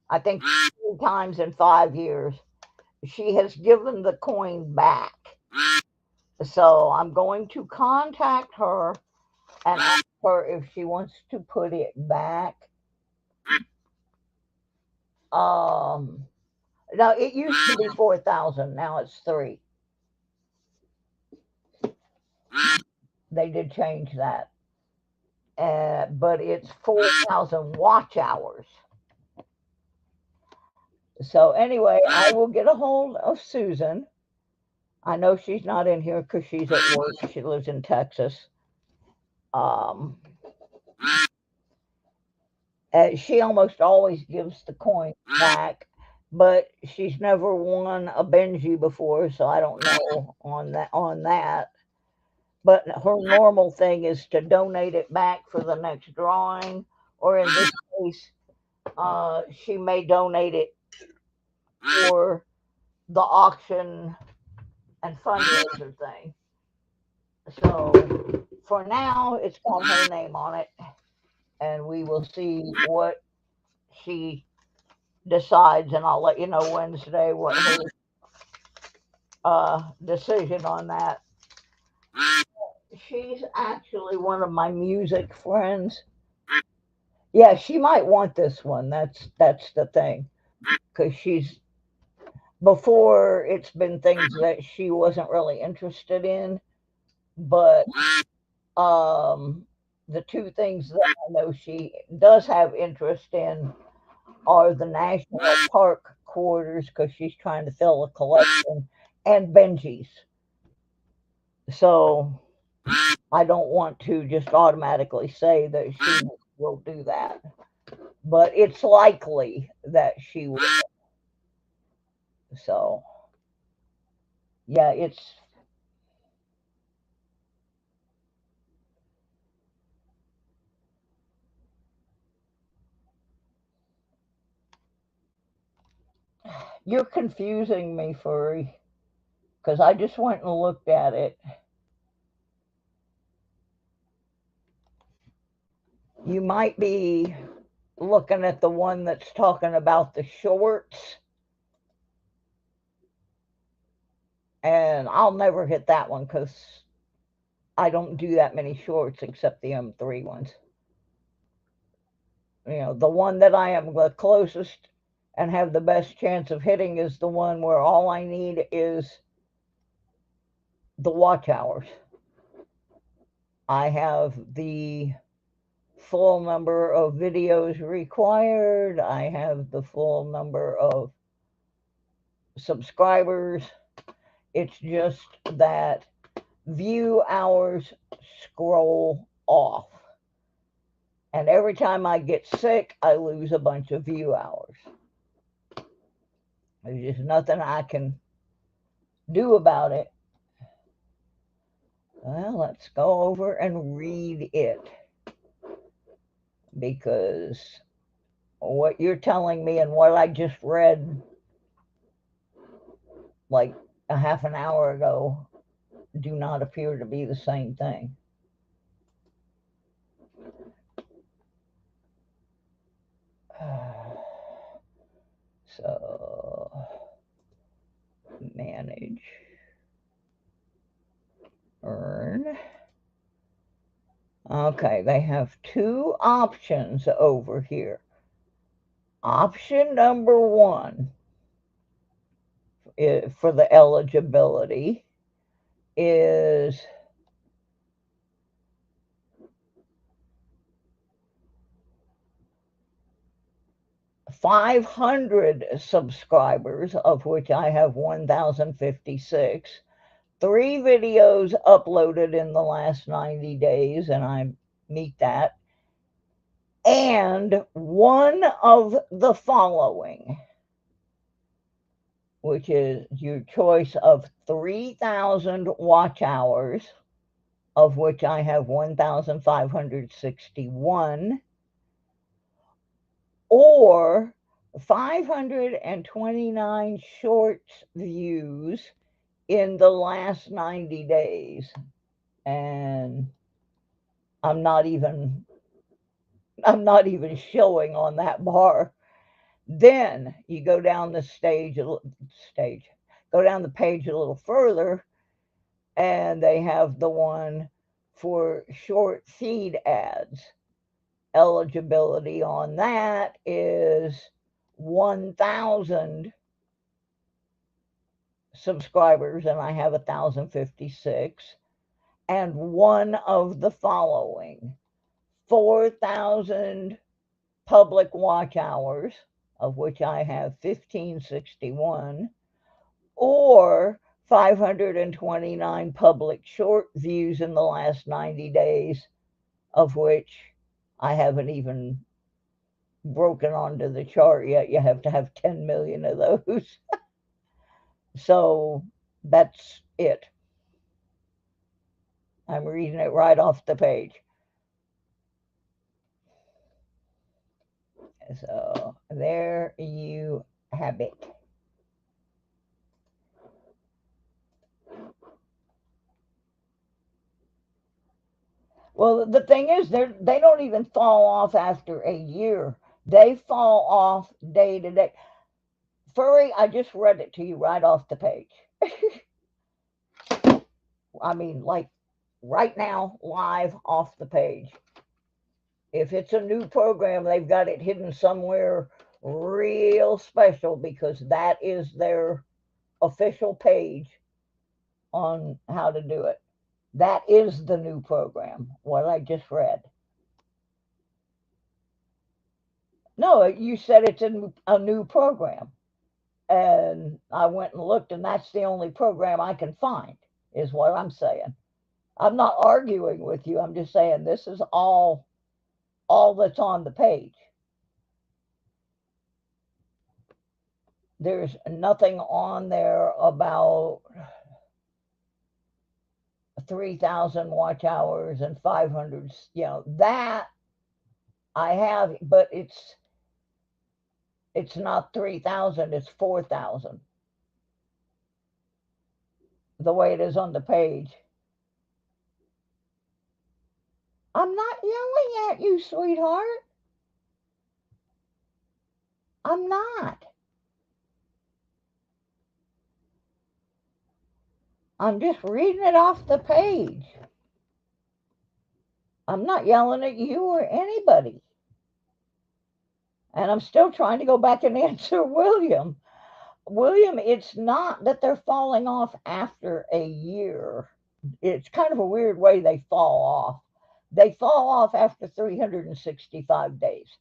I think 3 times in 5 years, she has given the coin back. So I'm going to contact her and ask her if she wants to put it back. Now it used to be 4,000. Now it's 3. They did change that, but it's 4,000 watch hours. So anyway, I will get a hold of Susan. I know she's not in here because she's at work. She lives in Texas. She almost always gives the coin back, but she's never won a Benji before, so I don't know on that. But her normal thing is to donate it back for the next drawing, or in this case, she may donate it for the auction and fundraiser thing. So for now, it's got her name on it, and we will see what she decides, and I'll let you know Wednesday what her decision on that. She's actually one of my music friends. Yeah, she might want this one. That's the thing, because she's before it's been things that she wasn't really interested in, but the 2 things that I know she does have interest in are the national park quarters because she's trying to fill a collection, and Benji's. So I don't want to just automatically say that she will do that, but it's likely that she will. So yeah, you're confusing me, Furry, because I just went and looked at it. You might be looking at the one that's talking about the shorts, and I'll never hit that one because I don't do that many shorts except the M3 ones. The one that I am the closest and have the best chance of hitting is the one where all I need is the watch hours. I have the full number of videos required. I have the full number of subscribers. It's just that view hours scroll off. And every time I get sick, I lose a bunch of view hours. There's just nothing I can do about it. Well, let's go over and read it, because what you're telling me and what I just read like a half an hour ago do not appear to be the same thing. So, manage Okay, they have two options over here. Option number one for the eligibility is 500 subscribers, of which I have 1,056, 3 videos uploaded in the last 90 days, and I meet that, and one of the following, which is your choice of 3,000 watch hours, of which I have 1,561, or 529 shorts views in the last 90 days. And I'm not even showing on that bar. Then you go down the go down the page a little further, and they have the one for short feed ads. Eligibility on that is 1,000 subscribers, and I have 1,056, and one of the following: 4,000 public watch hours, of which I have 1,561, or 529 public short views in the last 90 days, of which I haven't even broken onto the chart yet. You have to have 10 million of those. So that's it. I'm reading it right off the page. So there you have it. Well, the thing is, they don't even fall off after a year. They fall off day to day. Furry, I just read it to you right off the page. I mean, like right now, live off the page. If it's a new program, they've got it hidden somewhere real special, because that is their official page on how to do it. That is the new program, what I just read. No, you said it's a new program. And I went and looked, and that's the only program I can find, is what I'm saying. I'm not arguing with you. I'm just saying this is all that's on the page. There's nothing on there about 3,000 watch hours and 500, that I have, but it's not 3,000, it's 4,000. The way it is on the page. I'm not yelling at you, sweetheart. I'm not. I'm just reading it off the page. I'm not yelling at you or anybody. And I'm still trying to go back and answer William. William, it's not that they're falling off after a year. It's kind of a weird way they fall off. They fall off after 365 days,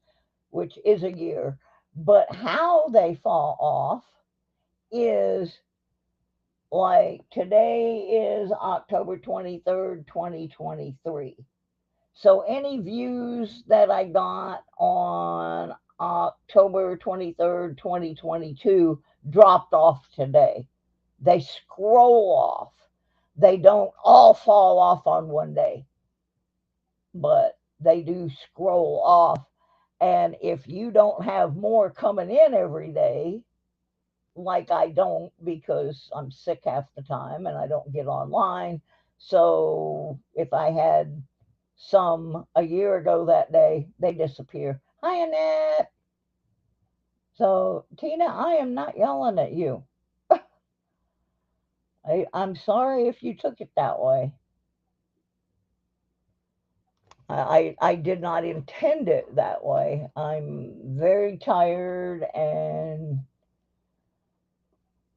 which is a year. But how they fall off is, like, today is October 23rd, 2023. So any views that I got on October 23rd, 2022 dropped off today. They scroll off. They don't all fall off on one day, but they do scroll off. And if you don't have more coming in every day, like I don't, because I'm sick half the time and I don't get online. So if I had some a year ago that day, they disappear. Hi, Annette. So, Tina, I am not yelling at you. I'm sorry if you took it that way. I did not intend it that way. I'm very tired, and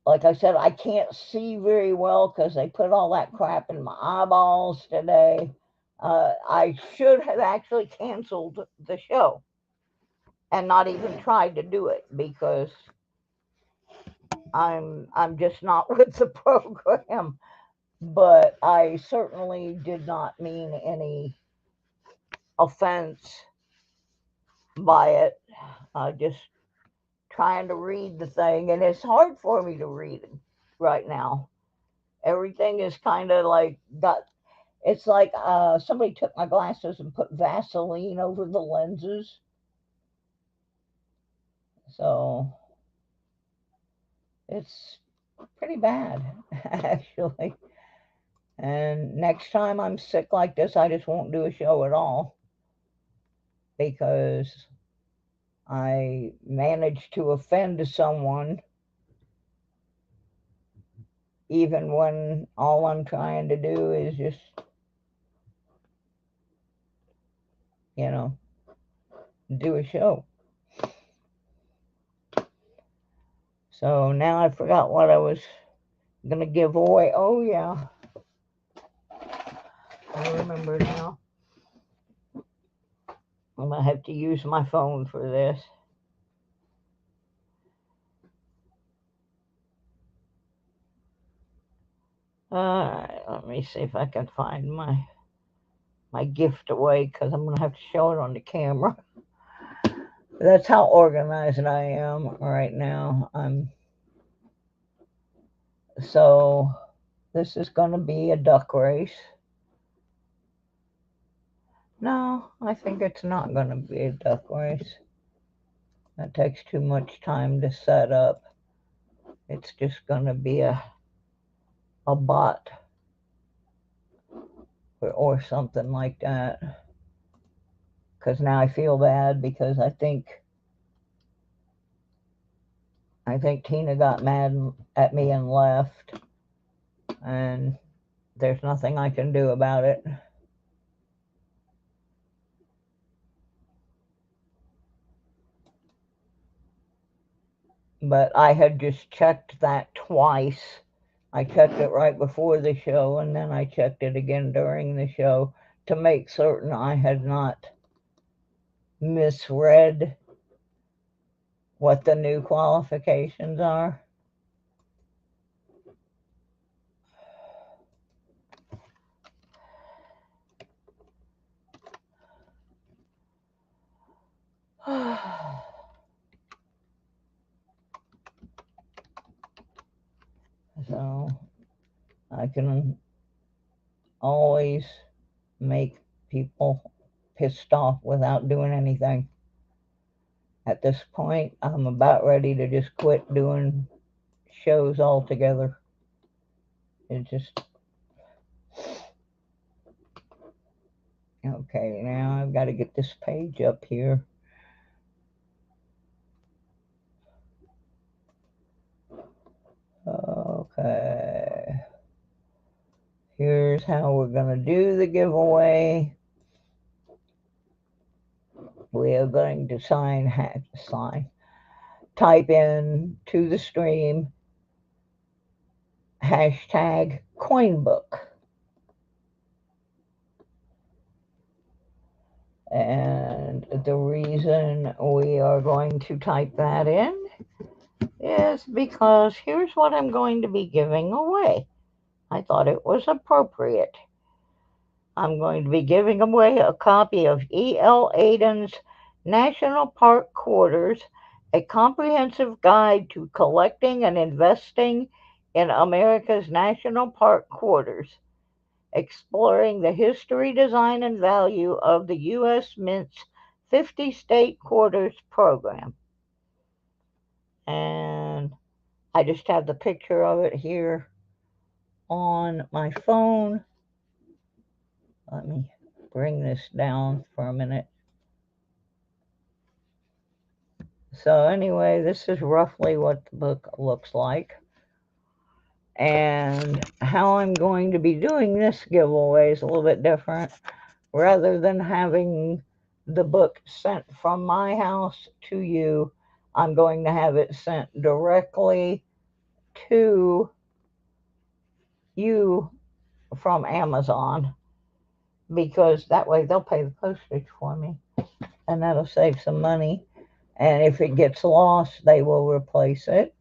like I said, I can't see very well because they put all that crap in my eyeballs today. I should have actually canceled the show and not even tried to do it because I'm just not with the program. But I certainly did not mean any offense by it. Just trying to read the thing, and it's hard for me to read it right now. Everything is kind of like got. It's like somebody took my glasses and put Vaseline over the lenses. So it's pretty bad, actually. And next time I'm sick like this, I just won't do a show at all because I managed to offend someone even when all I'm trying to do is just, you know, do a show. So now I forgot what I was going to give away. Oh, yeah, I remember now. I'm going to have to use my phone for this. All right, let me see if I can find my gift away because I'm going to have to show it on the camera. That's how organized I am right now. So this is going to be a duck race. No, I think it's not going to be a duck race. That takes too much time to set up. It's just going to be a bot or something like that. Because now I feel bad because I think Tina got mad at me and left, and there's nothing I can do about it. But I had just checked that twice. I checked it right before the show, and then I checked it again during the show to make certain I had not misread what the new qualifications are. So I can always make people pissed off without doing anything. At this point, I'm about ready to just quit doing shows altogether. It just. Okay, now I've got to get this page up here. Okay. Here's how we're going to do the giveaway. We are going to type in to the stream hashtag coinbook. And the reason we are going to type that in is because here's what I'm going to be giving away. I thought it was appropriate. I'm going to be giving away a copy of E.L. Aiden's National Park Quarters, a comprehensive guide to collecting and investing in America's national park quarters, exploring the history, design, and value of the U.S. Mint's 50 state quarters program. And I just have the picture of it here on my phone. Let me bring this down for a minute. So anyway, this is roughly what the book looks like. And how I'm going to be doing this giveaway is a little bit different. rather than having the book sent from my house to you, I'm going to have it sent directly to you from Amazon, because that way they'll pay the postage for me and that'll save some money. And if it gets lost, they will replace it.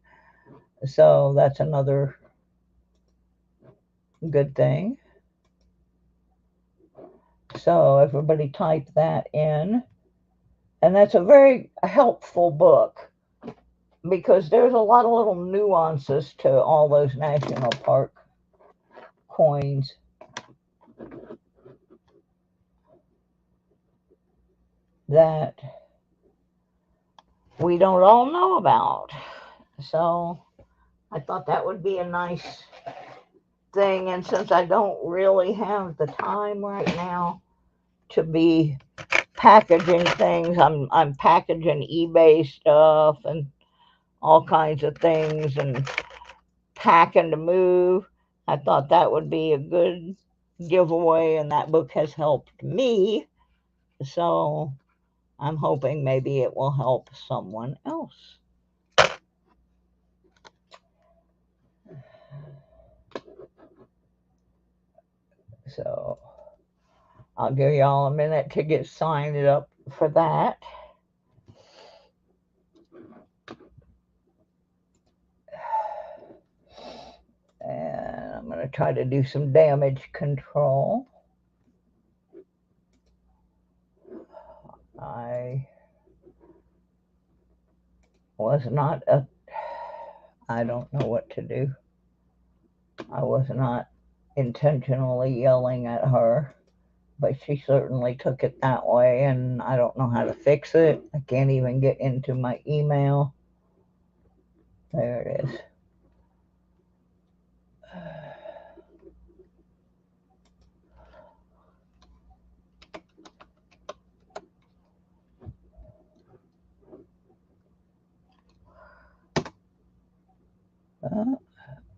So that's another good thing. So everybody type that in. And that's a very helpful book because there's a lot of little nuances to all those national park coins that we don't all know about. So I thought that would be a nice thing. And since I don't really have the time right now to be packaging things, I'm packaging eBay stuff and all kinds of things and packing to move. I thought that would be a good giveaway, and that book has helped me. So I'm hoping maybe it will help someone else. So I'll give y'all a minute to get signed up for that. And I'm going to try to do some damage control. I was not I don't know what to do. I was not intentionally yelling at her, but she certainly took it that way, and I don't know how to fix it. I can't even get into my email. There it is.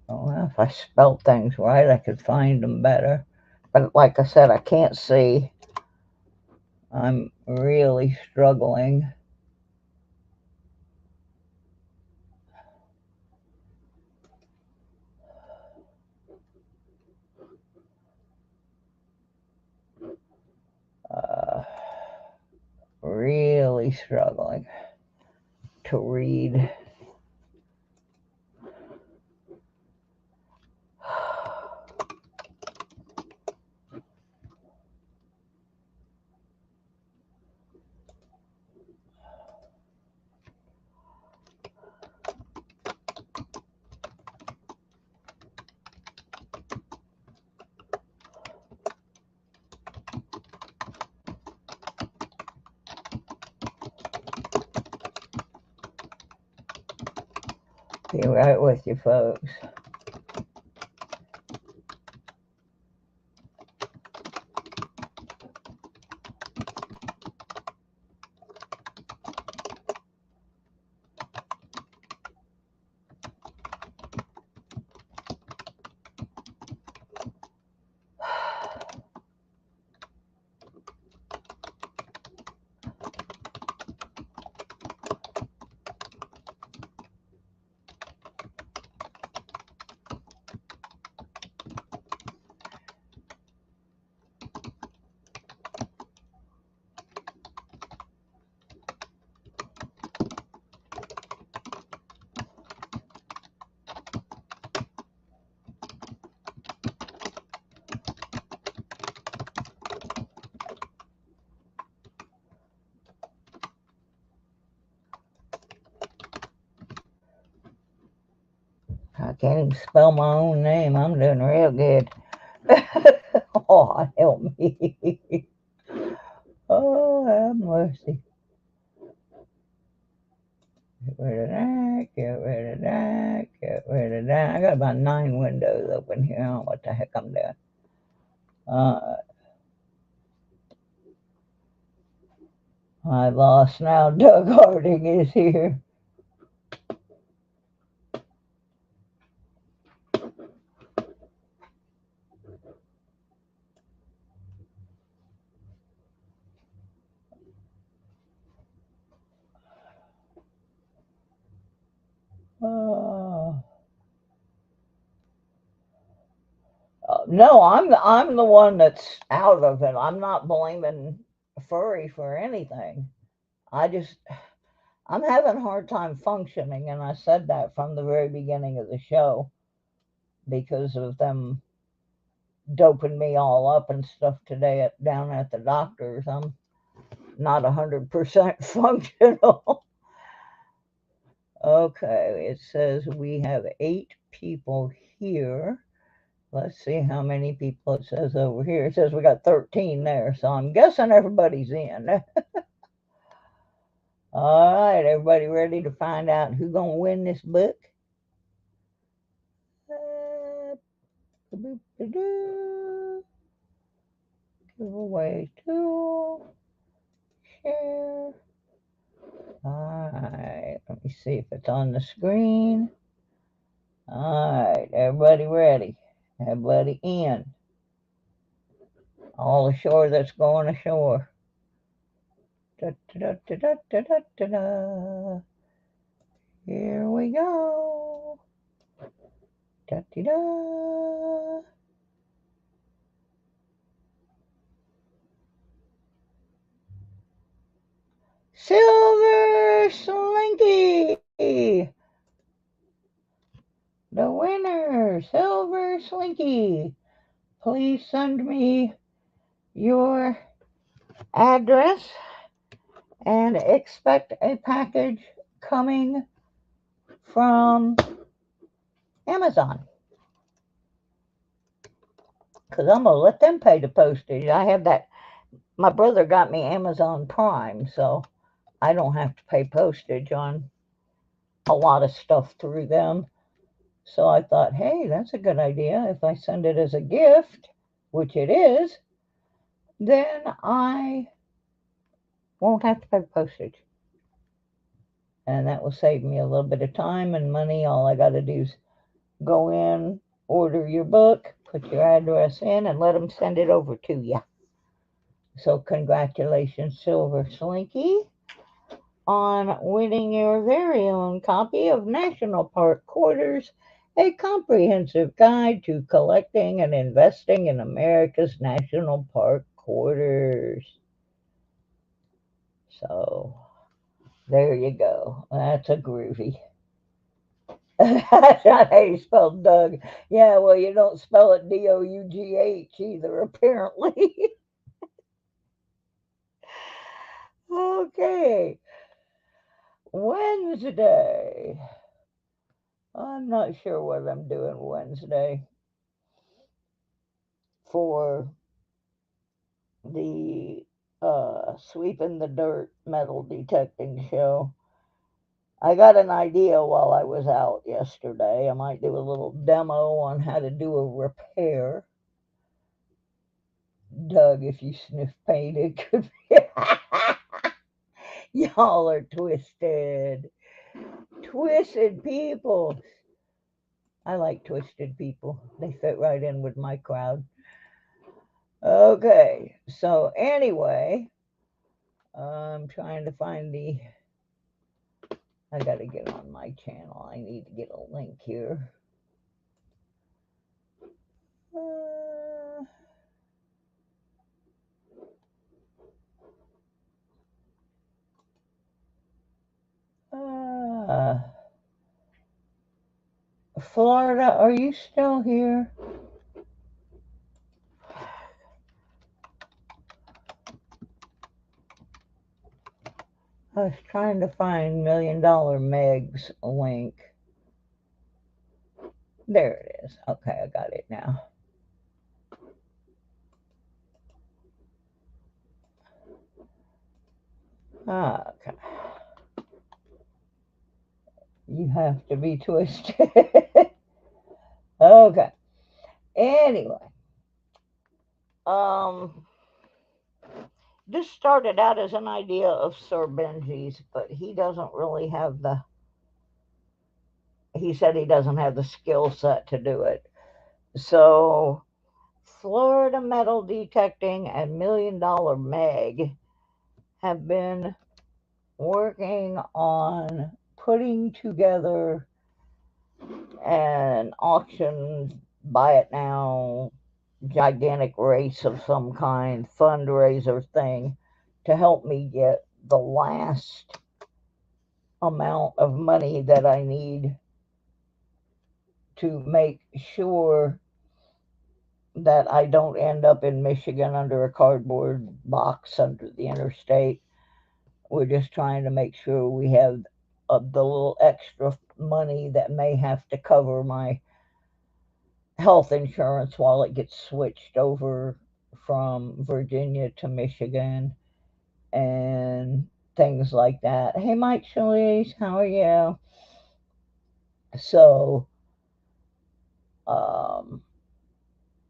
Well, if I spelled things right, I could find them better. But like I said, I can't see. I'm really struggling. Really struggling to read. Be right with you, folks. I can't even spell my own name. I'm doing real good. Oh, help me. Oh, have mercy. Get rid of that, get rid of that, get rid of that. I got about 9 windows open here. I don't know what the heck I'm doing. I lost now. Doug Harding is here. No, I'm the one that's out of it. I'm not blaming furry for anything. I'm having a hard time functioning, and I said that from the very beginning of the show because of them doping me all up and stuff today down at the doctor's. I'm not 100% functional. Okay, it says we have 8 people here. Let's see how many people it says over here. It says we got 13 there, so I'm guessing everybody's in. All right, everybody ready to find out who's going to win this book? Giveaway tool. Share. All right, let me see if it's on the screen. All right, everybody ready? Everybody in. All ashore that's going ashore. Da, da, da, da, da, da, da, da. Here we go. Da, da, da. Silver Slinky. The winner, Silver Slinky. Please send me your address and expect a package coming from Amazon. Because I'm going to let them pay the postage. I have that. My brother got me Amazon Prime, so I don't have to pay postage on a lot of stuff through them. So I thought, hey, that's a good idea. If I send it as a gift, which it is, then I won't have to pay postage. And that will save me a little bit of time and money. All I got to do is go in, order your book, put your address in, and let them send it over to you. So congratulations, Silver Slinky, on winning your very own copy of National Park Quarters, a comprehensive guide to collecting and investing in America's national park quarters. So there you go. That's a groovy. That's not how you spell Doug. Yeah, well, you don't spell it Dough either, apparently. Okay. Wednesday. I'm not sure what I'm doing Wednesday for the Sweeping the Dirt metal detecting show. I got an idea while I was out yesterday. I might do a little demo on how to do a repair. Doug, if you sniff paint, it could be. Y'all are twisted. Twisted people. I like twisted people. They fit right in with my crowd. Okay, so anyway, I'm trying to find I gotta get on my channel. I need to get a link here. Florida, are you still here? I was trying to find $1 Million Meg's link. There it is. Okay, I got it now. Okay. You have to be twisted. Okay. Anyway. This started out as an idea of Sir Benji's, but he doesn't really have he said he doesn't have the skill set to do it. So Florida Metal Detecting and $1 Million Meg have been working on putting together an auction, buy it now gigantic race of some kind, fundraiser thing, to help me get the last amount of money that I need to make sure that I don't end up in Michigan under a cardboard box under the interstate. We're just trying to make sure we have the little extra money that may have to cover my health insurance while it gets switched over from Virginia to Michigan and things like that. Hey, Mike Shalise, how are you? So, um,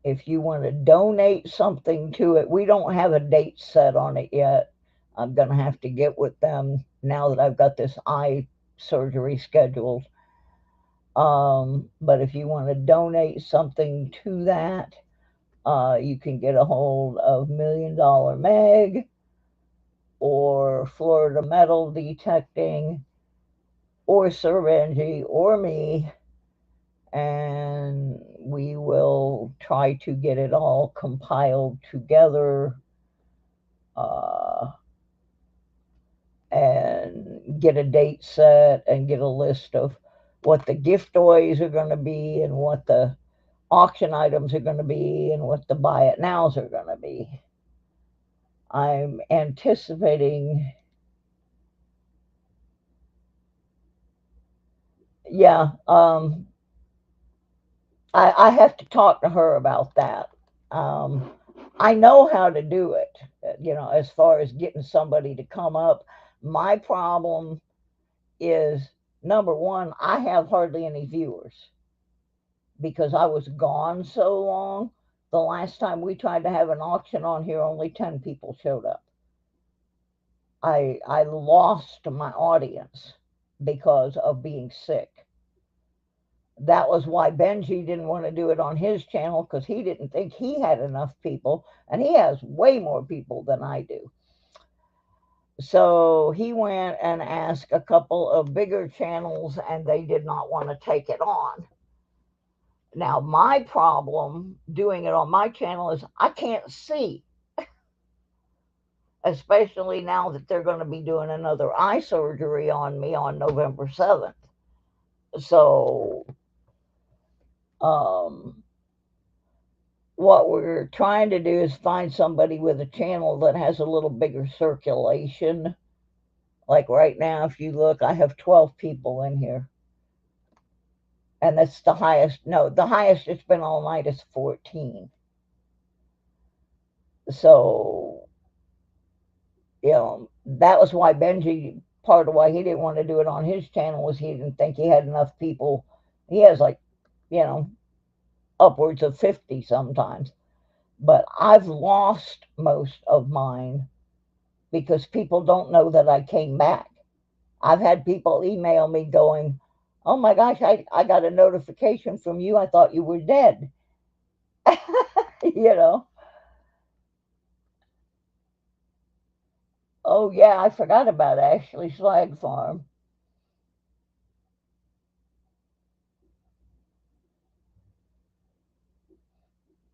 if you want to donate something to it, we don't have a date set on it yet. I'm going to have to get with them now that I've got this eye surgery scheduled. But if you want to donate something to that, you can get a hold of Million Dollar Meg or Florida Metal Detecting or Sir Benji or me, and we will try to get it all compiled together uh, and get a date set and get a list of what the giveaways are going to be and what the auction items are going to be and what the buy it nows are going to be. I'm anticipating, yeah, I have to talk to her about that. Um, I know how to do it, as far as getting somebody to come up. My problem is number one, I have hardly any viewers because I was gone so long. The last time we tried to have an auction on here, only 10 people showed up. I lost my audience because of being sick. That was why Benji didn't want to do it on his channel because he didn't think he had enough people, and he has way more people than I do. So he went and asked a couple of bigger channels, and they did not want to take it on. Now, my problem doing it on my channel is I can't see, especially now that they're going to be doing another eye surgery on me on November 7th. So, um, what we're trying to do is find somebody with a channel that has a little bigger circulation. Like right now, if you look, I have 12 people in here. And that's the highest. No, the highest it's been all night is 14. So, that was why Benji, part of why he didn't want to do it on his channel was he didn't think he had enough people. He has like, upwards of 50 sometimes. But I've lost most of mine because people don't know that I came back. I've had people email me going, "Oh my gosh, I got a notification from you. I thought you were dead." you know. Oh yeah, I forgot about Ashley Slag Farm.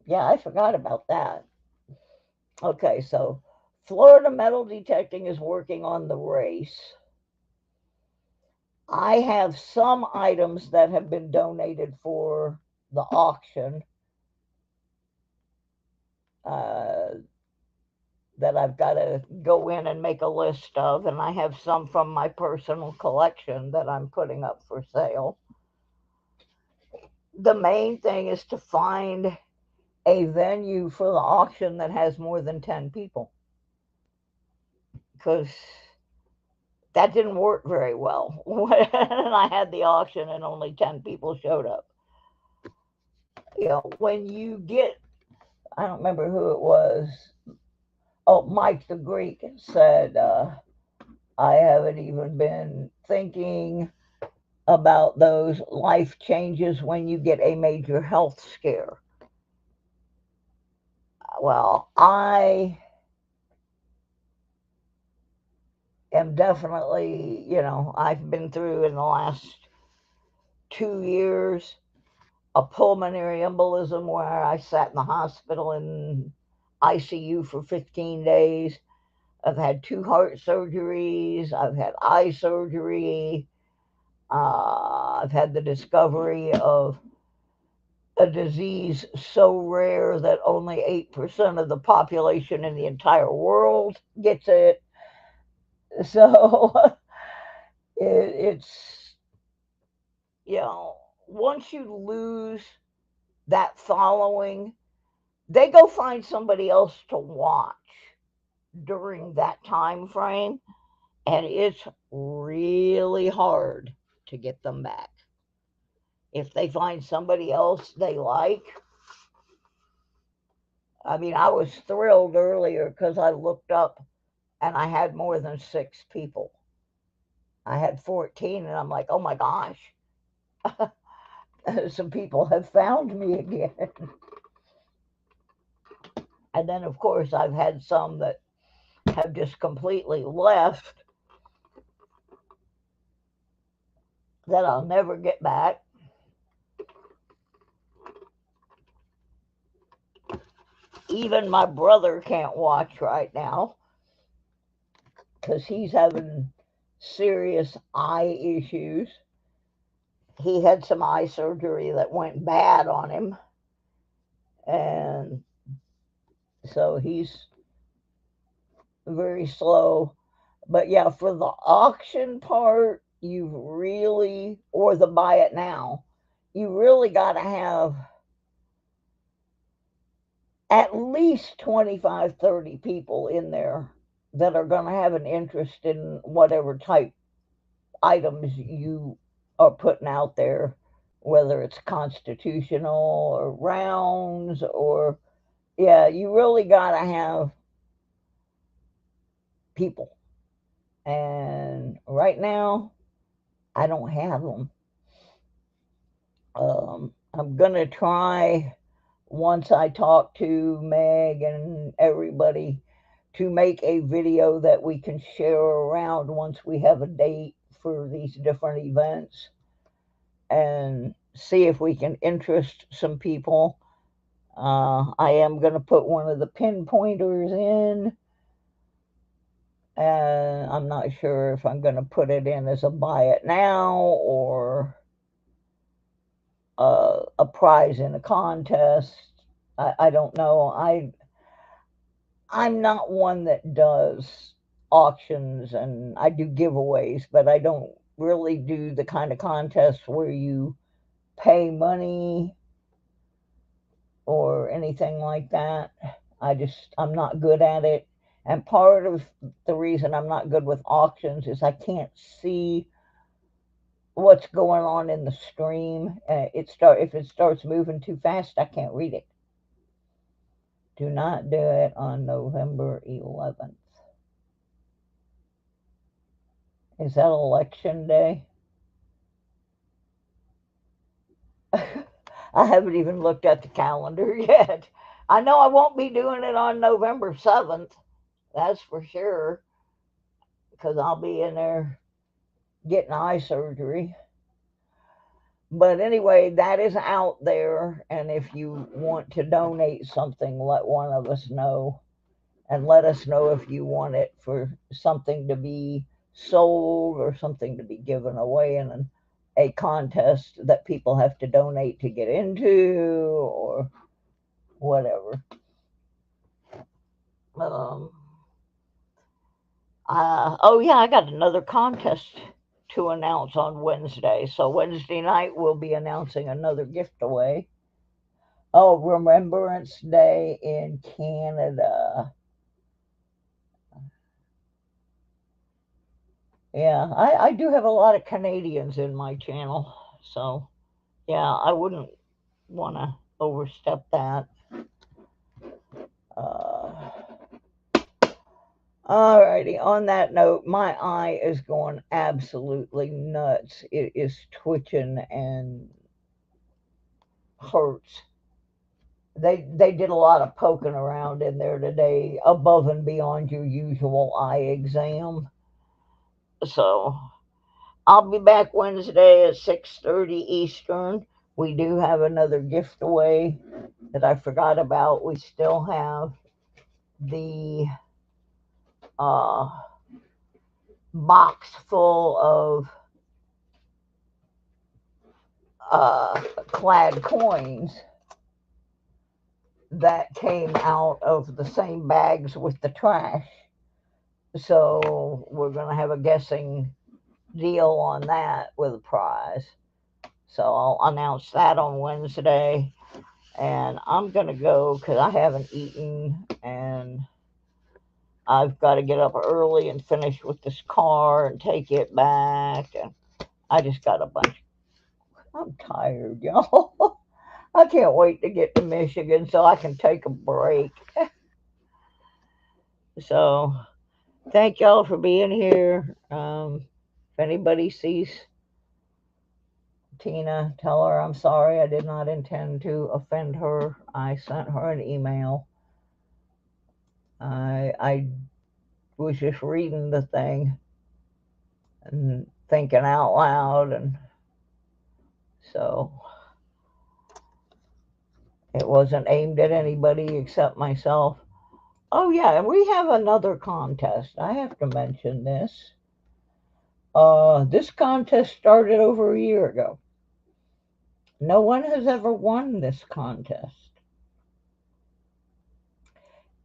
Yeah, I forgot about that. Okay, so Florida Metal Detecting is working on the race. I have some items that have been donated for the auction uh, that I've got to go in and make a list of, and I have some from my personal collection that I'm putting up for sale. The main thing is to find a venue for the auction that has more than 10 people, because that didn't work very well when I had the auction and only 10 people showed up. When you get, I don't remember who it was. Oh, Mike the Greek said, I haven't even been thinking about those life changes when you get a major health scare. Well, I am definitely, I've been through in the last 2 years a pulmonary embolism where I sat in the hospital in ICU for 15 days. I've had 2 heart surgeries. I've had eye surgery. I've had the discovery of a disease so rare that only 8% of the population in the entire world gets it. So it's, once you lose that following, they go find somebody else to watch during that time frame, and it's really hard to get them back. If they find somebody else they like, I mean, I was thrilled earlier because I looked up and I had more than 6 people. I had 14, and I'm like, oh my gosh, some people have found me again. And then, of course, I've had some that have just completely left that I'll never get back. Even my brother can't watch right now because he's having serious eye issues. He had some eye surgery that went bad on him, and so he's very slow. But yeah, for the auction part, you really, or the buy it now, you really got to have at least 25, 30 people in there that are going to have an interest in whatever type items you are putting out there, whether it's constitutional or rounds or, yeah, you really got to have people. And right now, I don't have them. I'm going to try, once I talk to Meg and everybody, to make a video that we can share around once we have a date for these different events, and see if we can interest some people. I am going to put one of the pinpointers in, and I'm not sure if I'm going to put it in as a buy it now or a prize in a contest. I don't know. I'm not one that does auctions, and I do giveaways, but I don't really do the kind of contests where you pay money or anything like that. I'm not good at it. And part of the reason I'm not good with auctions is I can't see what's going on in the stream. If it starts moving too fast, I can't read it. Do not do it on November 11th. Is that election day? I haven't even looked at the calendar yet. I know I won't be doing it on November 7th. That's for sure. Because I'll be in there getting eye surgery. But anyway, that is out there. And if you want to donate something, let one of us know. And let us know if you want it for something to be sold or something to be given away in a contest that people have to donate to get into or whatever. Oh yeah, I got another contest to announce on Wednesday. So Wednesday night we'll be announcing another giveaway. Oh, Remembrance Day in Canada. Yeah, I do have a lot of Canadians in my channel, so yeah, I wouldn't want to overstep that. Alrighty, on that note, my eye is going absolutely nuts. It is twitching and hurts. They did a lot of poking around in there today, above and beyond your usual eye exam. So I'll be back Wednesday at 6:30 Eastern. We do have another gift away that I forgot about. We still have the uh, box full of clad coins that came out of the same bags with the trash. So we're going to have a guessing deal on that with a prize. So I'll announce that on Wednesday. And I'm going to go because I haven't eaten and I've got to get up early and finish with this car and take it back. And I just got a bunch. I'm tired, y'all. I can't wait to get to Michigan so I can take a break. So thank y'all for being here. If anybody sees Tina, tell her I'm sorry. I did not intend to offend her. I sent her an email. I was just reading the thing and thinking out loud, and so it wasn't aimed at anybody except myself. Oh yeah, and we have another contest. I have to mention this. This contest started over a year ago. No one has ever won this contest.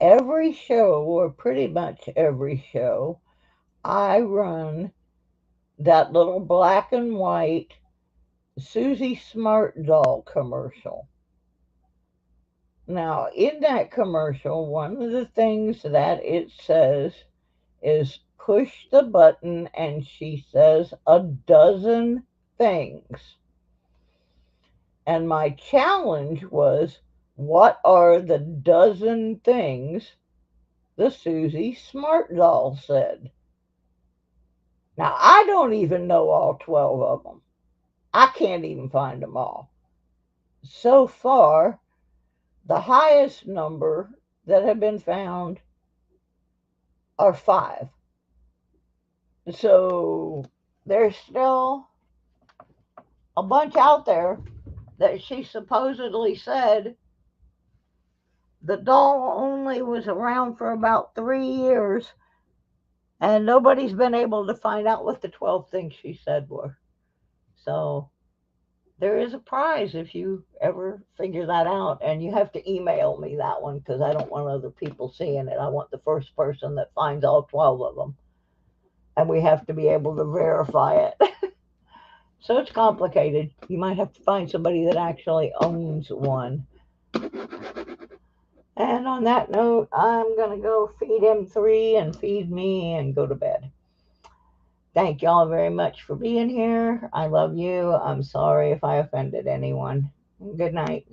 Every show, or pretty much every show, I run that little black and white Susie Smart doll commercial. Now, in that commercial, one of the things that it says is push the button and she says a dozen things. And my challenge was, what are the dozen things the Susie Smart doll said? Now, I don't even know all 12 of them. I can't even find them all. So far, the highest number that have been found are 5. So there's still a bunch out there that she supposedly said. The doll only was around for about 3 years, and nobody's been able to find out what the 12 things she said were. So there is a prize if you ever figure that out, and you have to email me that one because I don't want other people seeing it. I want the first person that finds all 12 of them, and we have to be able to verify it. So it's complicated. You might have to find somebody that actually owns one. And on that note, I'm going to go feed him 3 and feed me and go to bed. Thank y'all very much for being here. I love you. I'm sorry if I offended anyone. Good night.